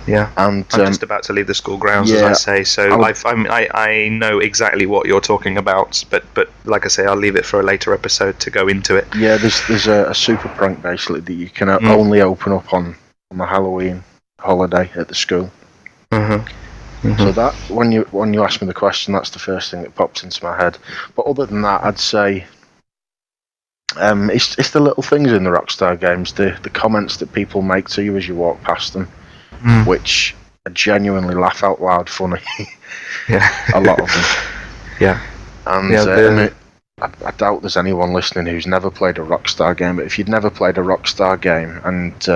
Yeah. And I'm just about to leave the school grounds, as I say. So I know exactly what you're talking about. But like I say, I'll leave it for a later episode to go into it. Yeah, there's a super prank basically that you can only open up on the Halloween holiday at the school. So that when you asked me the question, that's the first thing that popped into my head. But other than that, I'd say it's the little things in the Rockstar games, the comments that people make to you as you walk past them, which are genuinely laugh out loud funny. A lot of them. Yeah. And I doubt there's anyone listening who's never played a Rockstar game. But if you'd never played a Rockstar game and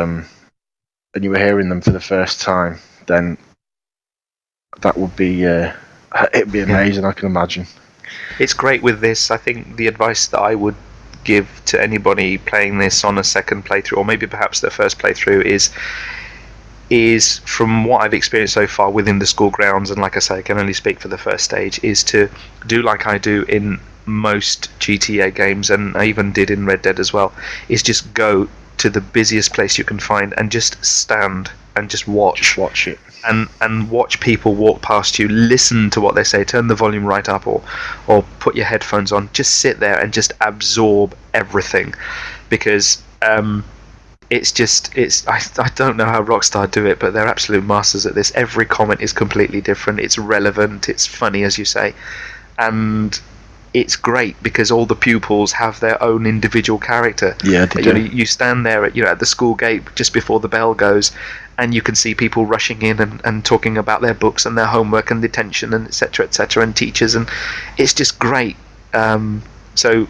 you were hearing them for the first time, then that would be it'd be amazing. I can imagine. It's great with this. I think the advice that I would give to anybody playing this on a second playthrough, or maybe perhaps their first playthrough, is from what I've experienced so far within the school grounds, and like I say, I can only speak for the first stage, is to do like I do in most GTA games, and I even did in Red Dead as well, is just go to the busiest place you can find and just stand and just watch. Just watch it. And watch people walk past you, listen to what they say, turn the volume right up, or put your headphones on, just sit there and just absorb everything, because I don't know how Rockstar do it, but they're absolute masters at this. Every comment is completely different, it's relevant, it's funny, as you say, and it's great because all the pupils have their own individual character. Yeah, they do. You stand there at the school gate just before the bell goes, and you can see people rushing in and talking about their books and their homework and detention and etc., and teachers, and it's just great. So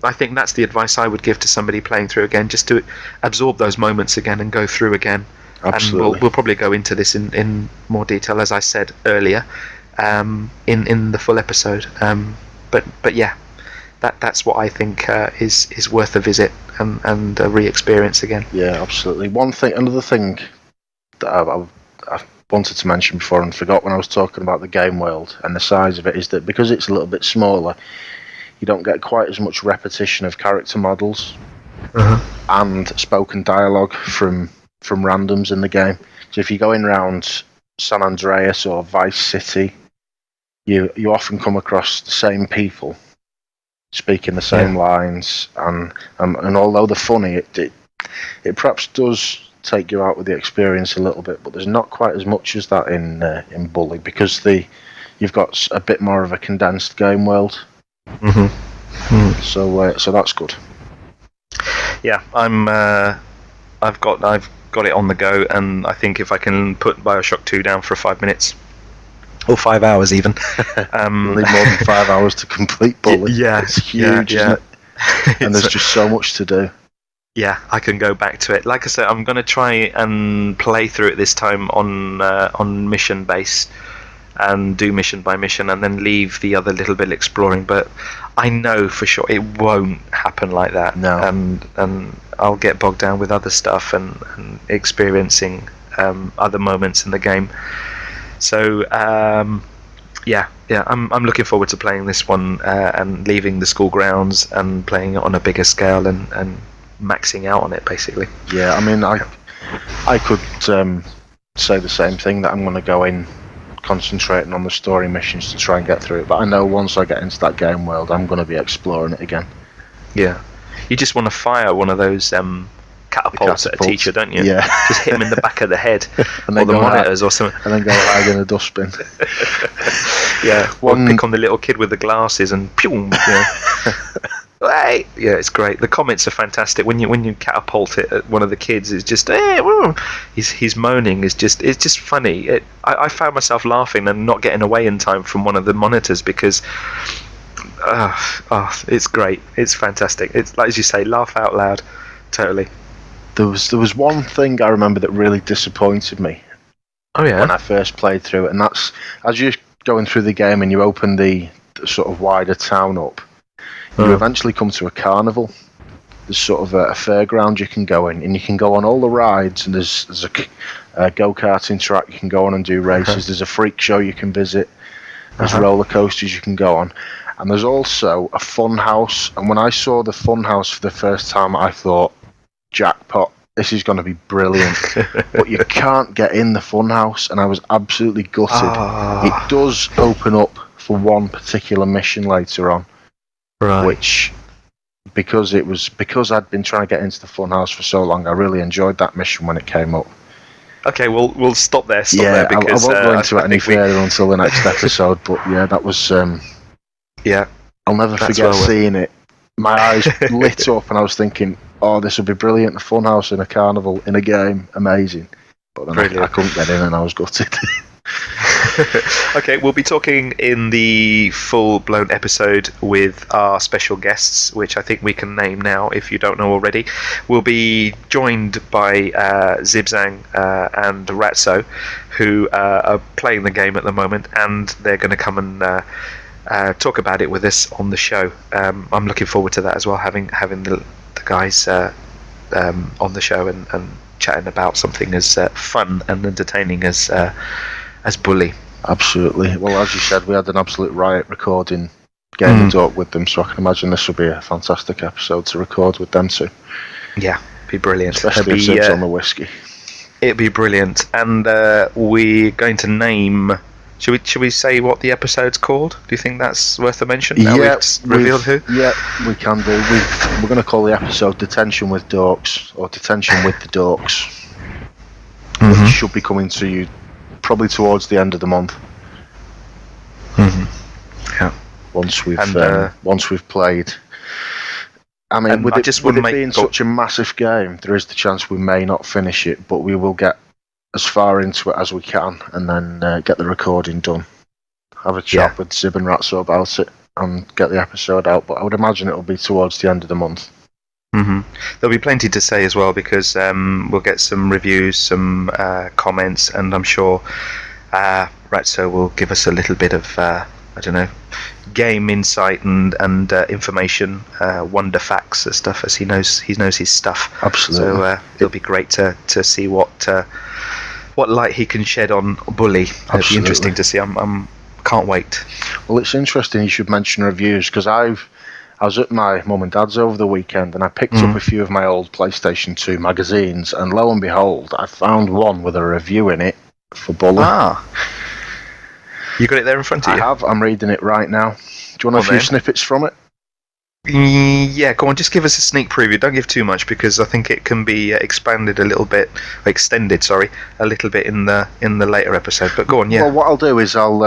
I think that's the advice I would give to somebody playing through again, just to absorb those moments again and go through again. Absolutely. And we'll probably go into this in more detail, as I said earlier, in the full episode. But yeah, that's what I think is worth a visit and a re-experience again. Yeah, absolutely. Another thing that I wanted to mention before and forgot when I was talking about the game world and the size of it is that because it's a little bit smaller, you don't get quite as much repetition of character models and spoken dialogue from randoms in the game. So if you're going around San Andreas or Vice City, you often come across the same people speaking the same lines, and although they're funny, it perhaps does take you out with the experience a little bit, but there's not quite as much as that in Bully, because you've got a bit more of a condensed game world. So that's good. Yeah, I've got it on the go, and I think if I can put Bioshock 2 down for 5 minutes. Or 5 hours even. You'll need more than 5 hours to complete Bully. Yeah, it's huge, isn't it? And there's just so much to do. Yeah, I can go back to it. Like I said, I'm going to try and play through it this time on mission base, and do mission by mission, and then leave the other little bit exploring. But I know for sure it won't happen like that. No. And I'll get bogged down with other stuff and experiencing other moments in the game. So I'm looking forward to playing this one and leaving the school grounds and playing it on a bigger scale and maxing out on it, basically. Yeah, I mean, I could say the same thing, that I'm going to go in concentrating on the story missions to try and get through it. But I know once I get into that game world, I'm going to be exploring it again. Yeah, you just want to fire one of those catapults at a teacher, don't you? Yeah. Just hit him in the back of the head, And or then the go monitors, or something. And then go hide in a dustbin. Yeah, or pick on the little kid with the glasses and pew. Yeah. Hey! Yeah, it's great. The comments are fantastic. When you catapult it at one of the kids, it's just he's moaning. It's just funny. I found myself laughing and not getting away in time from one of the monitors because it's great. It's fantastic. It's like, as you say, laugh out loud. Totally. There was one thing I remember that really disappointed me. Oh yeah. When I first played through it, and that's as you're going through the game and you open the sort of wider town up. You eventually come to a carnival. There's sort of a fairground you can go in, and you can go on all the rides, and there's a go-karting track you can go on and do races. There's a freak show you can visit. There's roller coasters you can go on. And there's also a fun house. And when I saw the fun house for the first time, I thought, jackpot, this is going to be brilliant. But you can't get in the fun house, and I was absolutely gutted. It does open up for one particular mission later on. Right. Which, because I'd been trying to get into the funhouse for so long, I really enjoyed that mission when it came up. Okay, we'll stop there. Because, I won't go into it any further until the next episode. But yeah, that was. I'll never forget seeing it. My eyes lit up, and I was thinking, "Oh, this would be brilliant! A funhouse in a carnival in a game, amazing." But then I couldn't get in, and I was gutted. Okay, we'll be talking in the full-blown episode with our special guests, which I think we can name now if you don't know already. We'll be joined by Zibzang and Ratso, who are playing the game at the moment, and they're going to come and talk about it with us on the show. I'm looking forward to that as well, having the guys on the show and chatting about something as fun and entertaining as Bully. Absolutely. Well, as you said, we had an absolute riot recording Game of Talk with them, so I can imagine this will be a fantastic episode to record with them too. Yeah, be brilliant. Especially if Zib's on the whiskey. It'd be brilliant. And we're going to name... Should we say what the episode's called? Do you think that's worth a mention? Now we've revealed who? Yeah, we can do. We're going to call the episode Detention with Dorks, or Detention with the Dorks. Which should be coming to you probably towards the end of the month. Yeah. Once we've played. I mean, with it being such a massive game, there is the chance we may not finish it, but we will get as far into it as we can, and then get the recording done. Have a chat with Zib and Ratso about it, and get the episode out. But I would imagine it will be towards the end of the month. There'll be plenty to say as well, because we'll get some reviews, some comments, and I'm sure Ratso will give us a little bit of game insight and information, wonder facts and stuff, as he knows his stuff. Absolutely. So it'll be great to see what light he can shed on Bully. It'll be interesting to see. I'm can't wait. Well, it's interesting you should mention reviews, because I was at my mum and dad's over the weekend, and I picked up a few of my old PlayStation 2 magazines, and lo and behold, I found one with a review in it for Bully. You got it there in front of you? I have. I'm reading it right now. Do you want a few snippets from it? Yeah, go on. Just give us a sneak preview. Don't give too much, because I think it can be extended a little bit in the later episode. But go on, yeah. Well, what I'll do is I'll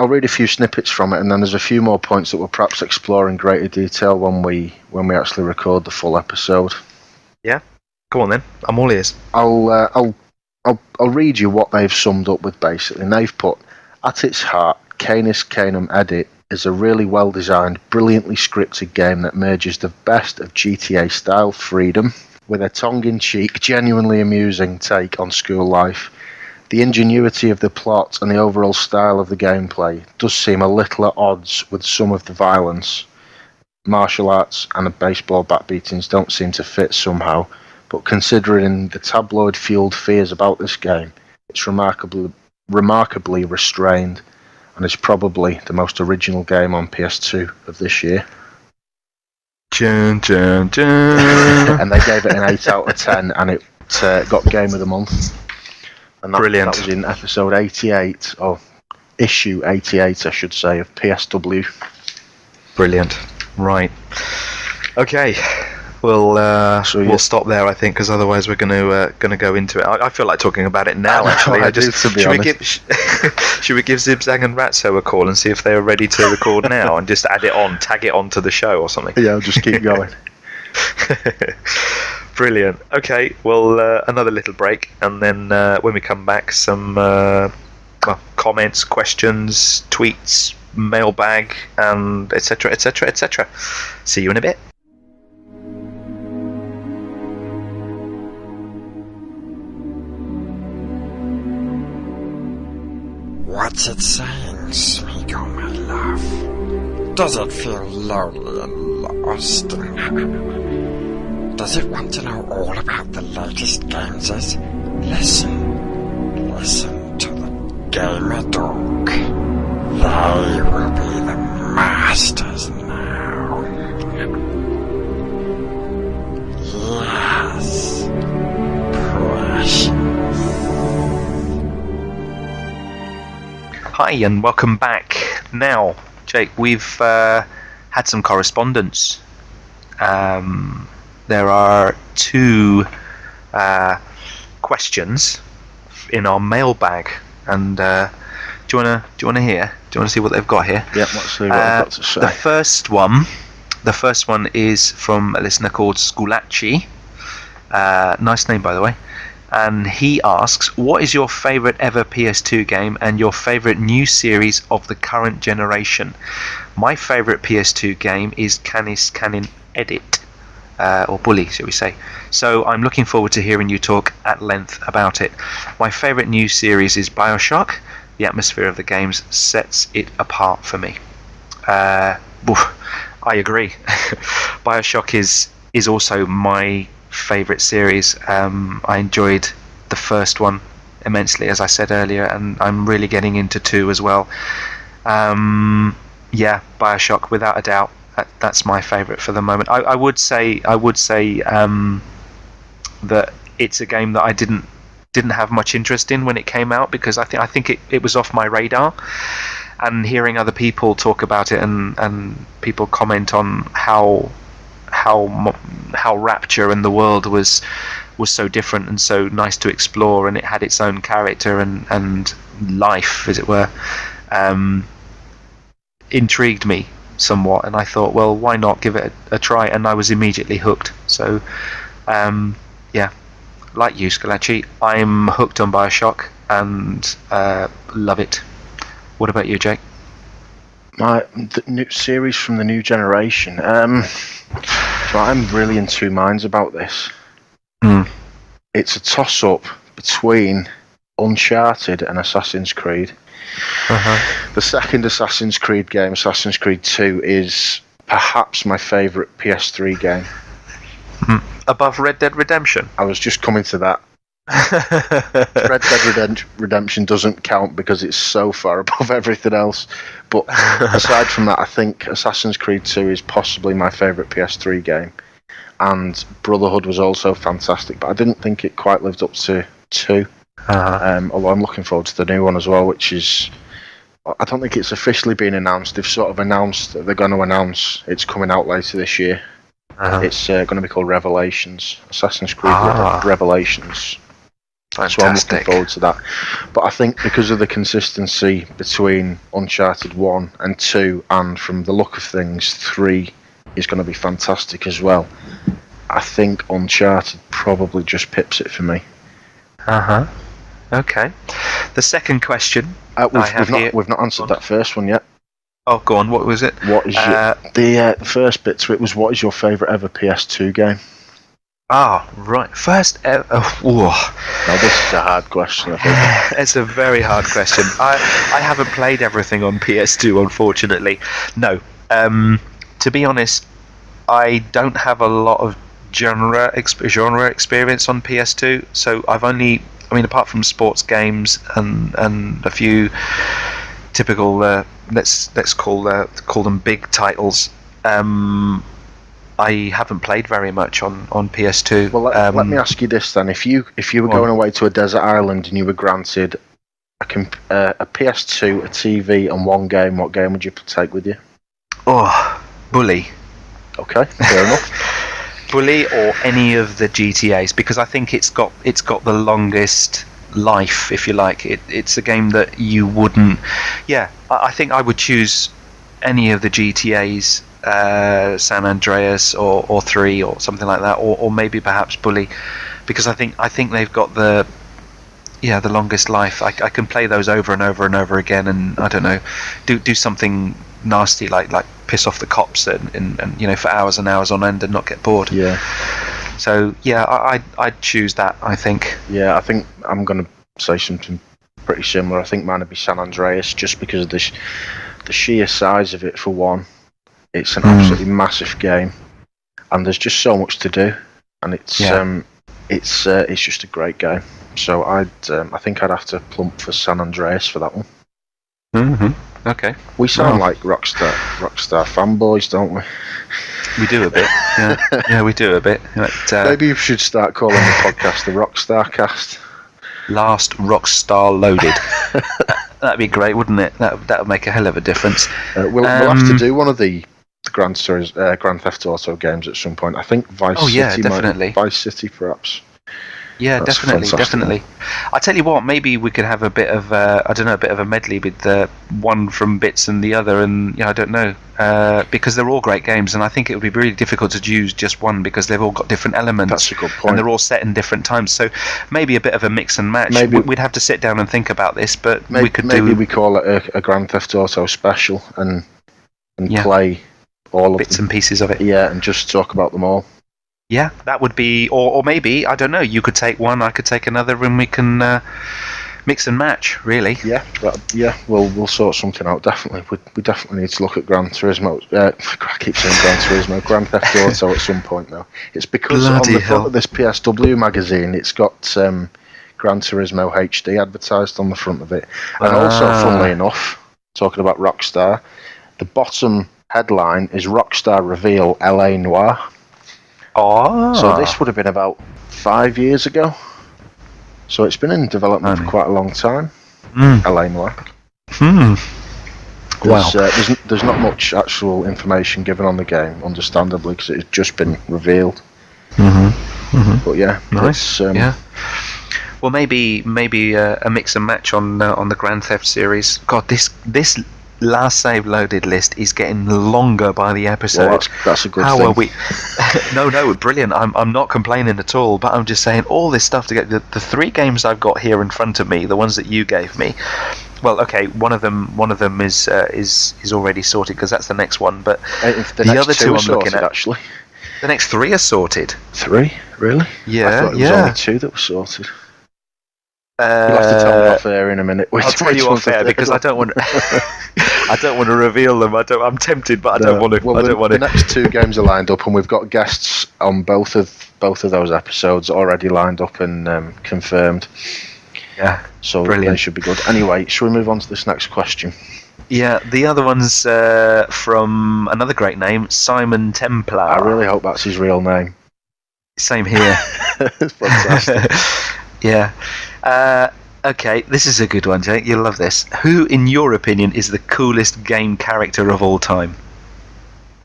read a few snippets from it, and then there's a few more points that we'll perhaps explore in greater detail when we actually record the full episode. Yeah, go on then. I'm all ears. I'll read you what they've summed up with, basically. And they've put, at its heart, Canis Canem Edit is a really well-designed, brilliantly scripted game that merges the best of GTA-style freedom with a tongue-in-cheek, genuinely amusing take on school life. The ingenuity of the plot and the overall style of the gameplay does seem a little at odds with some of the violence. Martial arts and the baseball bat beatings don't seem to fit somehow, but considering the tabloid-fueled fears about this game, it's remarkably restrained, and is probably the most original game on PS2 of this year. Dun, dun, dun. And they gave it an 8 out of 10, and it got Game of the Month. And brilliant. That was in episode 88, or issue 88, I should say, of PSW. Brilliant. Right. Okay. we'll stop there, I think, because otherwise we're going to go into it. I feel like talking about it now. Actually, should we give Zibzag and Ratso a call and see if they're ready to record now, and just tag it on to the show or something? Yeah, I'll just keep going. Brilliant. Okay, well, another little break, and then when we come back, some comments, questions, tweets, mailbag, and etc., etc., etc. See you in a bit. What's it saying, Smeagol, my love? Does it feel lonely and lost? Does it want to know all about the latest games? Listen to the Gamer Dog. They will be the masters now. Yes, precious. Hi, and welcome back. Now, Jake, we've had some correspondence. There are 2 questions in our mailbag, and do you want to hear? Do you want to see what they've got here? Yeah, let's see what they've got to say. The first one is from a listener called Skulachi. Nice name, by the way. And he asks, what is your favourite ever PS2 game and your favourite new series of the current generation? My favourite PS2 game is Canis Canin Edit, or Bully, shall we say. So I'm looking forward to hearing you talk at length about it. My favourite new series is Bioshock. The atmosphere of the games sets it apart for me. I agree. Bioshock is also my favourite series. I enjoyed the first one immensely, as I said earlier, and I'm really getting into 2 as well. Yeah, Bioshock, without a doubt, that's my favourite for the moment. I would say that it's a game that I didn't have much interest in when it came out, because I think it was off my radar, and hearing other people talk about it and people comment on how Rapture and the world was so different and so nice to explore, and it had its own character and life, as it were, intrigued me somewhat, and I thought, well, why not give it a try? And I was immediately hooked. So yeah, like you, Scalacci, I'm hooked on Bioshock and love it. What about you, Jake? The new series from the new generation. So I'm really in 2 minds about this. It's a toss-up between Uncharted and Assassin's Creed. The second Assassin's Creed game, Assassin's Creed 2, is perhaps my favourite PS3 game. Above Red Dead Redemption? I was just coming to that. Red Dead Redemption doesn't count because it's so far above everything else. But aside from that, I think Assassin's Creed 2 is possibly my favourite PS3 game. And Brotherhood was also fantastic, but I didn't think it quite lived up to 2. Although I'm looking forward to the new one as well, which is... I don't think it's officially been announced. They've sort of announced that they're going to announce it's coming out later this year. It's going to be called Revelations. Assassin's Creed Revelations. Fantastic. So I'm looking forward to that. But I think because of the consistency between Uncharted 1 and 2, and from the look of things, 3 is going to be fantastic as well. I think Uncharted probably just pips it for me. Okay. The second question we've not answered that first one yet. Oh, go on. What was it? What is the first bit to it was, what is your favourite ever PS2 game? Ah, right. First ever. Now this is a hard question, I think. It's a very hard question. I haven't played everything on PS2, unfortunately. No. To be honest, I don't have a lot of genre experience on PS2, so apart from sports games and a few typical let's call them big titles, I haven't played very much on PS2. Well, let me ask you this then: if you were going away to a desert island and you were granted a PS2, a TV, and one game, what game would you take with you? Oh, Bully. Okay, fair enough. Bully or any of the GTAs, because I think it's got the longest life, if you like. It's a game that you wouldn't. Yeah, I think I would choose any of the GTAs, San Andreas or 3 or something like that, or maybe perhaps Bully, because I think they've got the longest life. I can play those over and over and over again, and I don't know, do something nasty like piss off the cops and for hours and hours on end and not get bored. Yeah. So yeah, I'd choose that, I think. Yeah, I think I'm going to say something pretty similar. I think mine would be San Andreas, just because of the sheer size of it, for one. It's an absolutely massive game, and there's just so much to do, and it's just a great game. So I think I'd have to plump for San Andreas for that one. Mm-hmm. Okay. We sound like Rockstar fanboys, don't we? We do a bit. Yeah, we do a bit. But, maybe you should start calling the podcast the Rockstar Cast. Last Rockstar Loaded. That'd be great, wouldn't it? That would make a hell of a difference. We'll have to do one of the Grand Theft Auto games at some point. I think Vice City. Yeah, definitely. Vice City, perhaps. Yeah, That's definitely. fantastic. I tell you what, maybe we could have a bit of a bit of a medley with the one from Bits and the other, and I don't know, because they're all great games, and I think it would be really difficult to choose just one because they've all got different elements. That's a good point. And they're all set in different times, so maybe a bit of a mix and match. Maybe we'd have to sit down and think about this, but maybe, we could we call it a Grand Theft Auto special and Yeah. play all of bits them. and pieces of it. Yeah, and just talk about them all. Yeah, that would be, or maybe, I don't know, you could take one, I could take another, and we can mix and match, really. Yeah, we'll sort something out, definitely. We definitely need to look at Gran Turismo. I keep saying Gran Turismo, Grand Theft Auto at some point now. It's because Bloody on the hell. front of this PSW magazine, it's got Gran Turismo HD advertised on the front of it. And also, funnily enough, talking about Rockstar, the bottom headline is Rockstar Reveal LA Noire. Oh. So this would have been about 5 years ago. So it's been in development for quite a long time. LA Noire. Wow. There's not much actual information given on the game, understandably, because it's just been revealed. But yeah, Nice. it's, Yeah. Well, maybe a mix and match on the Grand Theft series. God, this Last Save Loaded list is getting longer by the episode. Well, that's a good How thing. are we? No, brilliant. I'm not complaining at all, but I'm just saying all this stuff to get the 3 games I've got here in front of me, the ones that you gave me. Well, okay, one of them is already sorted because that's the next one, but the other two I'm looking at, actually. the next 3 are sorted. 3, really? Yeah, I thought it was only 2 that were sorted. You'll have to tell me off air in a minute. I'll tell you off air because I don't want to reveal them. I'm tempted, but I don't want to. Well, I don't want the to. next 2 games are lined up, and we've got guests on both of those episodes already lined up and confirmed. Yeah. So Brilliant. they should be good. Anyway, shall we move on to this next question? Yeah, the other one's from another great name, Simon Templar. I really hope that's his real name. Same here. It's fantastic. Yeah. Okay, this is a good one, Jake. You'll love this. Who, in your opinion, is the coolest game character of all time?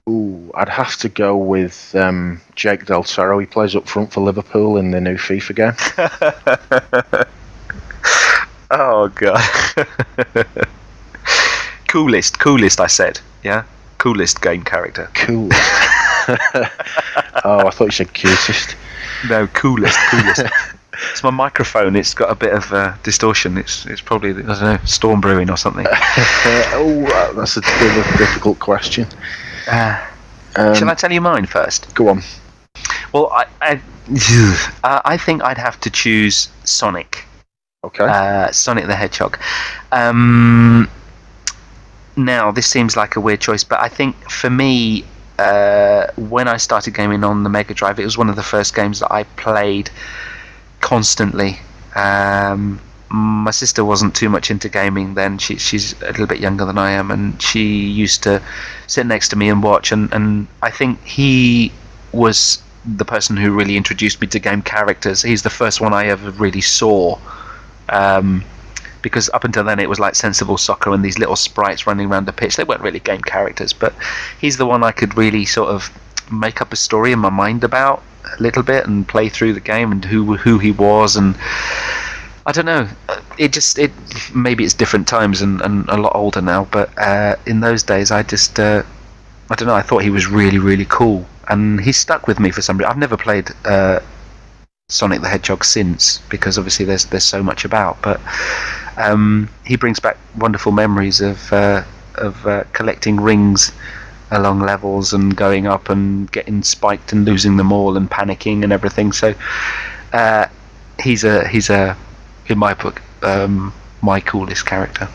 Ooh, I'd have to go with Jake Del Toro. He plays up front for Liverpool in the new FIFA game. Oh, God. Coolest, I said. Yeah? Coolest game character. Cool. Oh, I thought you said cutest. No, coolest. It's my microphone. It's got a bit of distortion. It's probably, I don't know, storm brewing or something. That's a bit of a difficult question. Shall I tell you mine first? Go on. Well, I think I'd have to choose Sonic. Okay. Sonic the Hedgehog. Now, this seems like a weird choice, but I think for me, when I started gaming on the Mega Drive, it was one of the first games that I played constantly. My sister wasn't too much into gaming then. She's a little bit younger than I am, and she used to sit next to me and watch, and I think he was the person who really introduced me to game characters. He's the first one I ever really saw, because up until then it was like Sensible Soccer and these little sprites running around the pitch. They weren't really game characters, but he's the one I could really sort of make up a story in my mind about a little bit and play through the game and who he was, and I don't know. It maybe it's different times and a lot older now, but in those days I just I don't know. I thought he was really, really cool, and he stuck with me for some reason. I've never played Sonic the Hedgehog since, because obviously there's so much about, but he brings back wonderful memories of collecting rings along levels and going up and getting spiked and losing them all and panicking and everything. So he's a in my book my coolest character.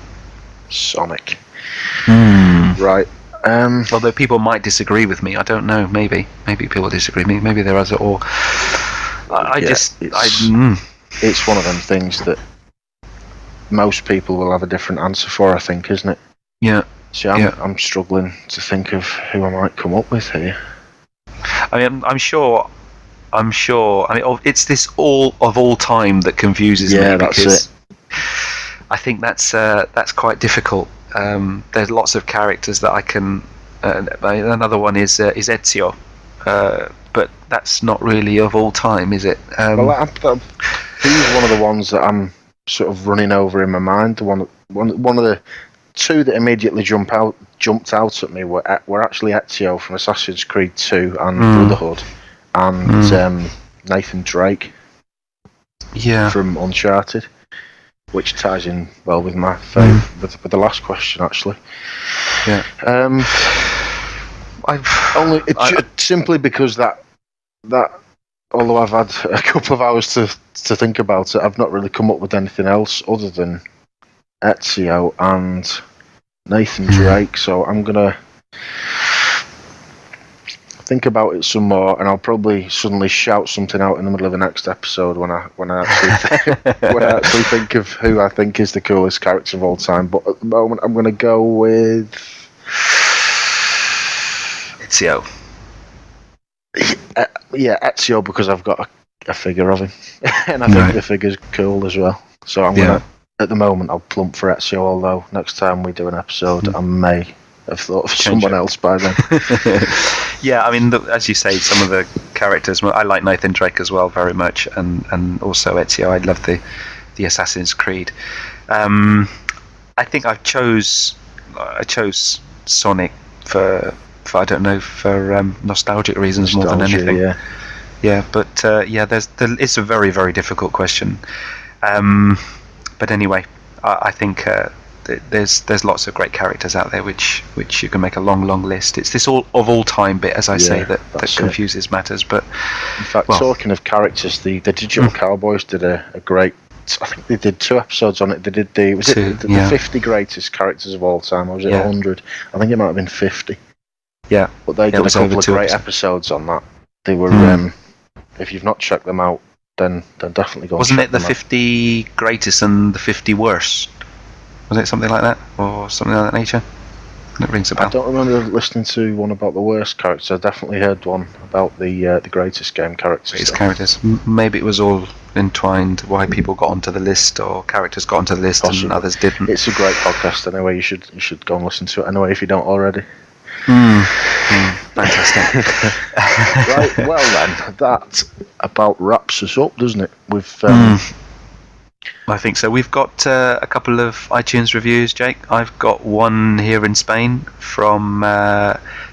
Sonic. Right. Although people might disagree with me, I don't know. Maybe people disagree with me. Maybe there are, or it's one of them things that most people will have a different answer for, I think, isn't it? Yeah. See, I'm struggling to think of who I might come up with here. I mean, I'm sure. I mean, it's this all time that confuses me. Yeah, that's because it. I think that's quite difficult. There's lots of characters that I can. Another one is Ezio, but that's not really of all time, is it? Well, he's one of the ones that I'm sort of running over in my mind. One of the two that immediately jumped out at me were actually Ezio from Assassin's Creed 2 and Brotherhood, and Nathan Drake from Uncharted, which ties in well with my with the last question, actually. Yeah. Simply because that although I've had a couple of hours to think about it, I've not really come up with anything else other than Ezio and Nathan Drake. So I'm gonna think about it some more, and I'll probably suddenly shout something out in the middle of the next episode when I actually think of who I think is the coolest character of all time. But at the moment, I'm gonna go with Ezio. Yeah, Ezio, because I've got a figure of him, and I think the figure's cool as well. So I'm gonna, at the moment, I'll plump for Ezio. Although next time we do an episode, I may have thought of someone else by then. Yeah, I mean, as you say, some of the characters. I like Nathan Drake as well very much, and also Ezio. I love the Assassin's Creed. I think I chose Sonic for I don't know, for nostalgic reasons more than anything. But it's a very, very difficult question. But anyway, I think there's lots of great characters out there which you can make a long list. It's this all time bit, as I say, that confuses matters. But in fact, talking of characters, the Digital Cowboys did a great. I think they did 2 episodes on it. They did the 50 greatest characters of all time, or was it 100? I think it might have been 50. Yeah, but they did a couple of great episodes on that. They were, if you've not checked them out, then definitely go. Wasn't it the 50 greatest and the 50 worst? Was it something like that, or something of that nature? It rings a bell. I don't remember listening to one about the worst characters. I definitely heard one about the greatest game characters. Greatest characters. Maybe it was all entwined. Why people got onto the list, or characters got onto the list and others didn't. It's a great podcast anyway. You should go and listen to it anyway if you don't already. Fantastic. Right, well then, that about wraps us up, doesn't it? We've I think so. We've got a couple of iTunes reviews, Jake. I've got one here in Spain from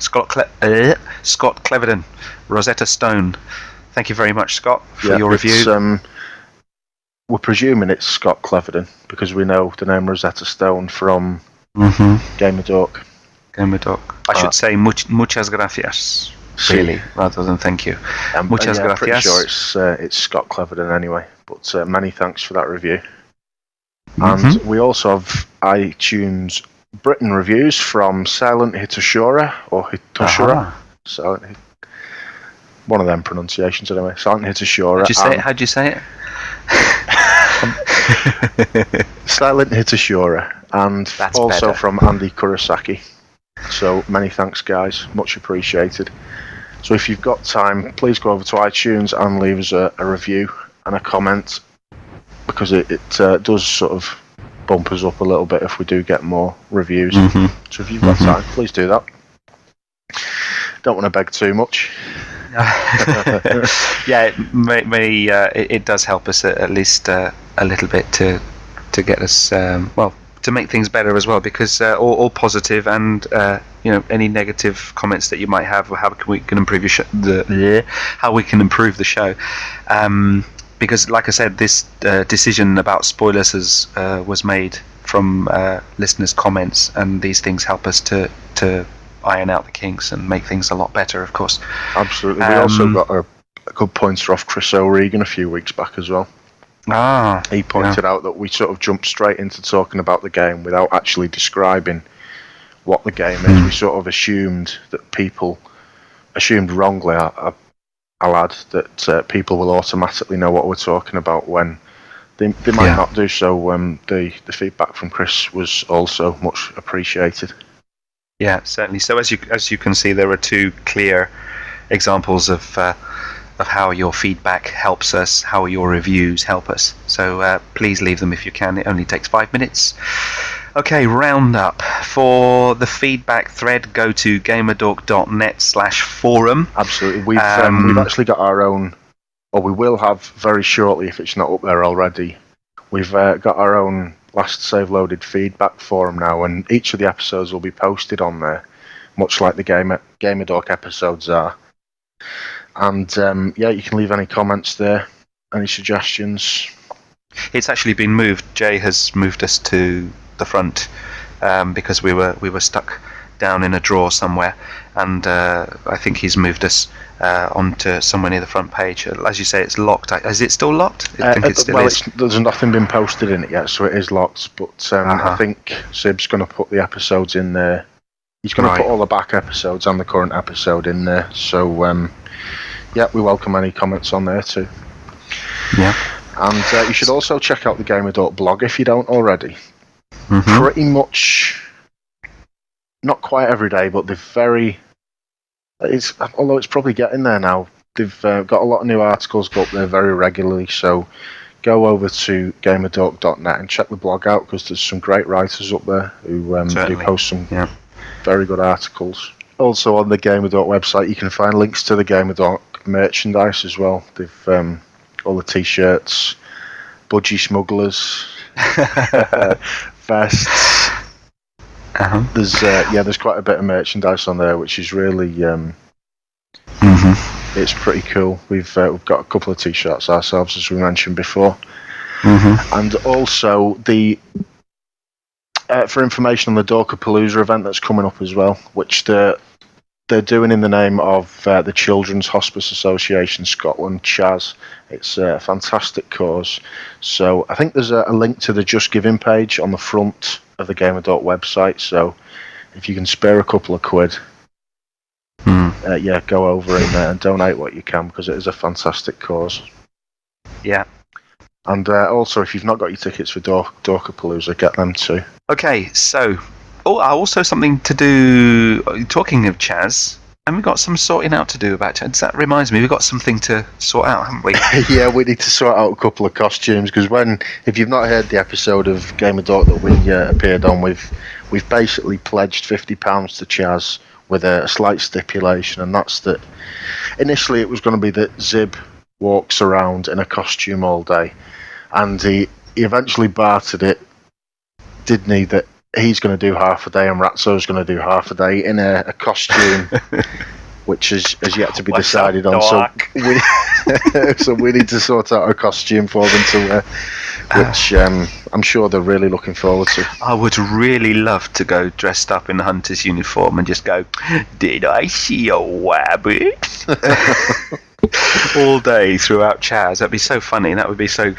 Scott Cleverden, Rosetta Stone. Thank you very much, Scott, for your review. We're presuming it's Scott Cleverden because we know the name Rosetta Stone from Gamer Dork. I should say muchas gracias, really, rather than thank you. Muchas gracias. I'm pretty sure it's Scott Cleverden anyway, but many thanks for that review. And we also have iTunes Britain reviews from Silent Hitoshura, or Hitoshura. One of them pronunciations anyway. Silent Hitoshura. How'd you say it? Silent Hitoshura. And that's also better. From Andy Kurosaki. So many thanks, guys. Much appreciated. So if you've got time, please go over to iTunes and leave us a review and a comment, because it does sort of bump us up a little bit if we do get more reviews. So if you've got time, please do that. Don't want to beg too much. Yeah, it does help us at least a little bit to get us to make things better as well, because all positive and any negative comments that you might have, or how we can improve how we can improve the show. Because, like I said, this decision about spoilers was made from listeners' comments, and these things help us to iron out the kinks and make things a lot better, of course. Absolutely. We also got a good pointer off Chris O'Regan a few weeks back as well. He pointed out that we sort of jumped straight into talking about the game without actually describing what the game is. We sort of assumed that people assumed wrongly, I'll add, that people will automatically know what we're talking about when they might not do so. The feedback from Chris was also much appreciated. Yeah, certainly. So as you can see, there are two clear examples of how your feedback helps us, how your reviews help us. So please leave them if you can. It only takes 5 minutes. Okay, round up. For the feedback thread, go to gamerdork.net/forum. Absolutely. We've actually got our own, or we will have very shortly if it's not up there already. We've got our own Last Save Loaded feedback forum now, and each of the episodes will be posted on there, much like the Gamerdork episodes are. And you can leave any comments there, any suggestions. It's actually been moved. Jay has moved us to the front because we were stuck down in a drawer somewhere, and I think he's moved us onto somewhere near the front page. As you say, it's locked. Is it still locked? I think it still is. There's nothing been posted in it yet, so it is locked. But I think Sib's going to put the episodes in there. He's going to put all the back episodes and the current episode in there. So we welcome any comments on there too. Yeah. And you should also check out the Gamerdork blog if you don't already. Pretty much, not quite every day, but although it's probably getting there now, they've got a lot of new articles go up there very regularly, so go over to gamerdork.net and check the blog out, because there's some great writers up there who post some very good articles. Also on the Gamerdork website you can find links to the Gamerdork merchandise as well. They've all the t-shirts, budgie smugglers, vests. There's quite a bit of merchandise on there, which is really it's pretty cool. We've got a couple of t-shirts ourselves, as we mentioned before, and also for information on the Dorkapalooza event that's coming up as well, which they're doing in the name of the Children's Hospice Association Scotland, CHAS. It's a fantastic cause. So I think there's a link to the Just Giving page on the front of the Gamerdork website. So if you can spare a couple of quid, go over and donate what you can, because it is a fantastic cause. Yeah. And also, if you've not got your tickets for Dorkapalooza, get them too. Okay, so also something to do. Talking of Chaz, and we've got some sorting out to do about Chaz. That reminds me, we've got something to sort out, haven't we? Yeah, we need to sort out a couple of costumes, because if you've not heard the episode of Gamerdork that we appeared on, we've basically pledged £50 to Chaz with a slight stipulation, and that's that initially it was going to be that Zib walks around in a costume all day, and he eventually bartered it, didn't he, that he's going to do half a day and Ratzo's going to do half a day in a costume which has yet to be decided on. So we need to sort out a costume for them to wear, which I'm sure they're really looking forward to. I would really love to go dressed up in the hunter's uniform and just go, "Did I see a wabbit?" all day throughout Chaz. That'd be so funny. That would be so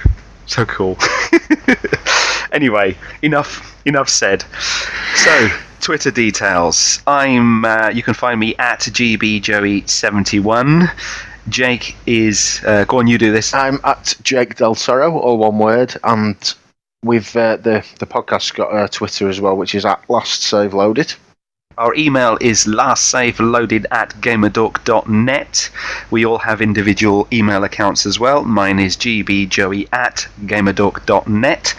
cool. Anyway, enough said. So, Twitter details. You can find me at gbjoey71. Jake is go on, you do this. I'm at Jake Del Toro, all one word, and we've the podcast's got a Twitter as well, which is at Last Save Loaded. Our email is lastsaveloaded@gamerdork.net. We all have individual email accounts as well. Mine is gbjoey@gamerdork.net.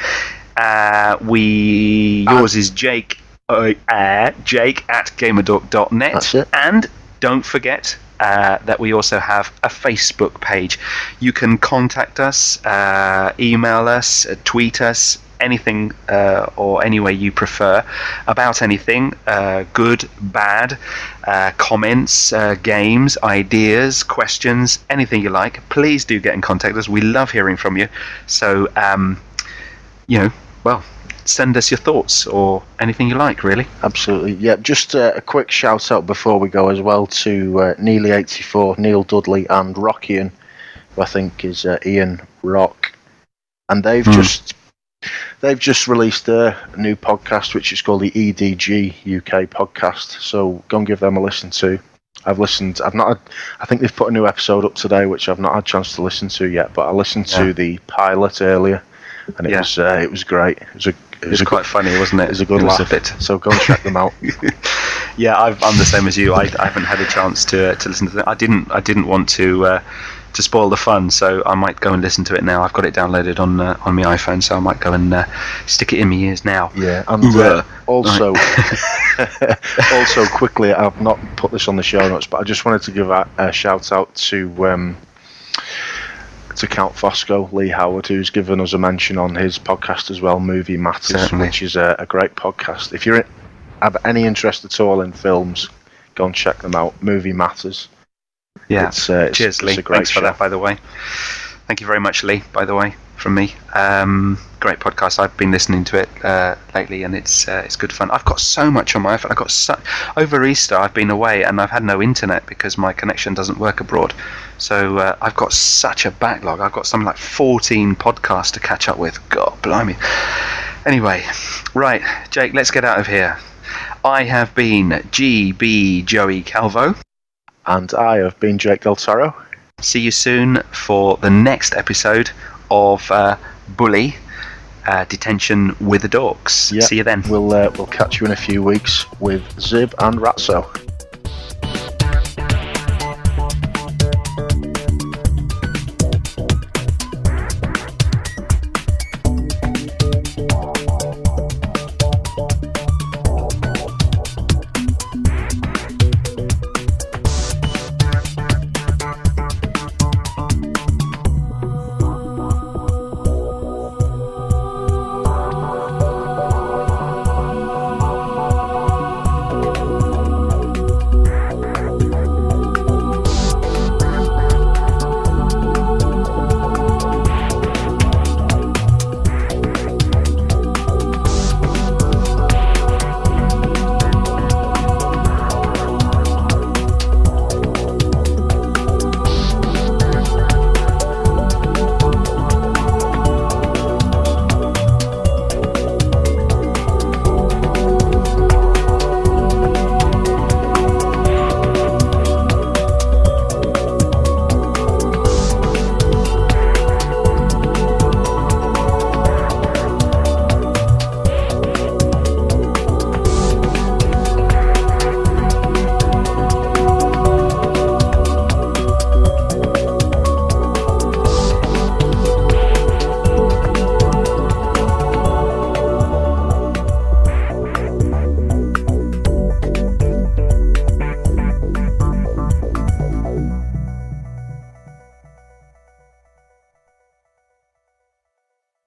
Yours is Jake at gamerdork.net. That's it. And Don't forget that we also have a Facebook page. You can contact us, email us, tweet us, anything or any way you prefer about anything, good, bad, comments, games, ideas, questions, anything you like. Please do get in contact with us. We love hearing from you. So, send us your thoughts or anything you like, really. Absolutely. Yeah, just a quick shout out before we go as well to Neely84, Neil Dudley, and Rockian, who I think is Ian Rock. And they've just released a new podcast, which is called the EDG UK podcast. So go and give them a listen to. I think they've put a new episode up today, which I've not had a chance to listen to yet, but I listened to the pilot earlier, and it was great. It was quite funny, wasn't it? It was a good laugh. So go and check them out. Yeah, I'm the same as you. I haven't had a chance to listen to them. I didn't want to spoil the fun, so I might go and listen to it now. I've got it downloaded on my iPhone, so I might go and stick it in my ears now. Yeah, and also quickly, I've not put this on the show notes, but I just wanted to give a shout out to Count Fosco, Lee Howard, who's given us a mention on his podcast as well, Movie Matters, Certainly. Which is a great podcast. If you have any interest at all in films, go and check them out. Movie Matters. Yeah. Cheers, Lee. Thanks for that, by the way. Thank you very much, Lee, by the way, from me. Great podcast. I've been listening to it lately, and it's good fun. I've got so much on my iPhone. Over Easter, I've been away, and I've had no internet because my connection doesn't work abroad. So I've got such a backlog. I've got something like 14 podcasts to catch up with. God blimey. Anyway, right, Jake, let's get out of here. I have been GB Joey Calvo. And I have been Jake Del Toro. See you soon for the next episode of Bully Detention with the Dorks. Yep. See you then. We'll catch you in a few weeks with Zib and Ratso.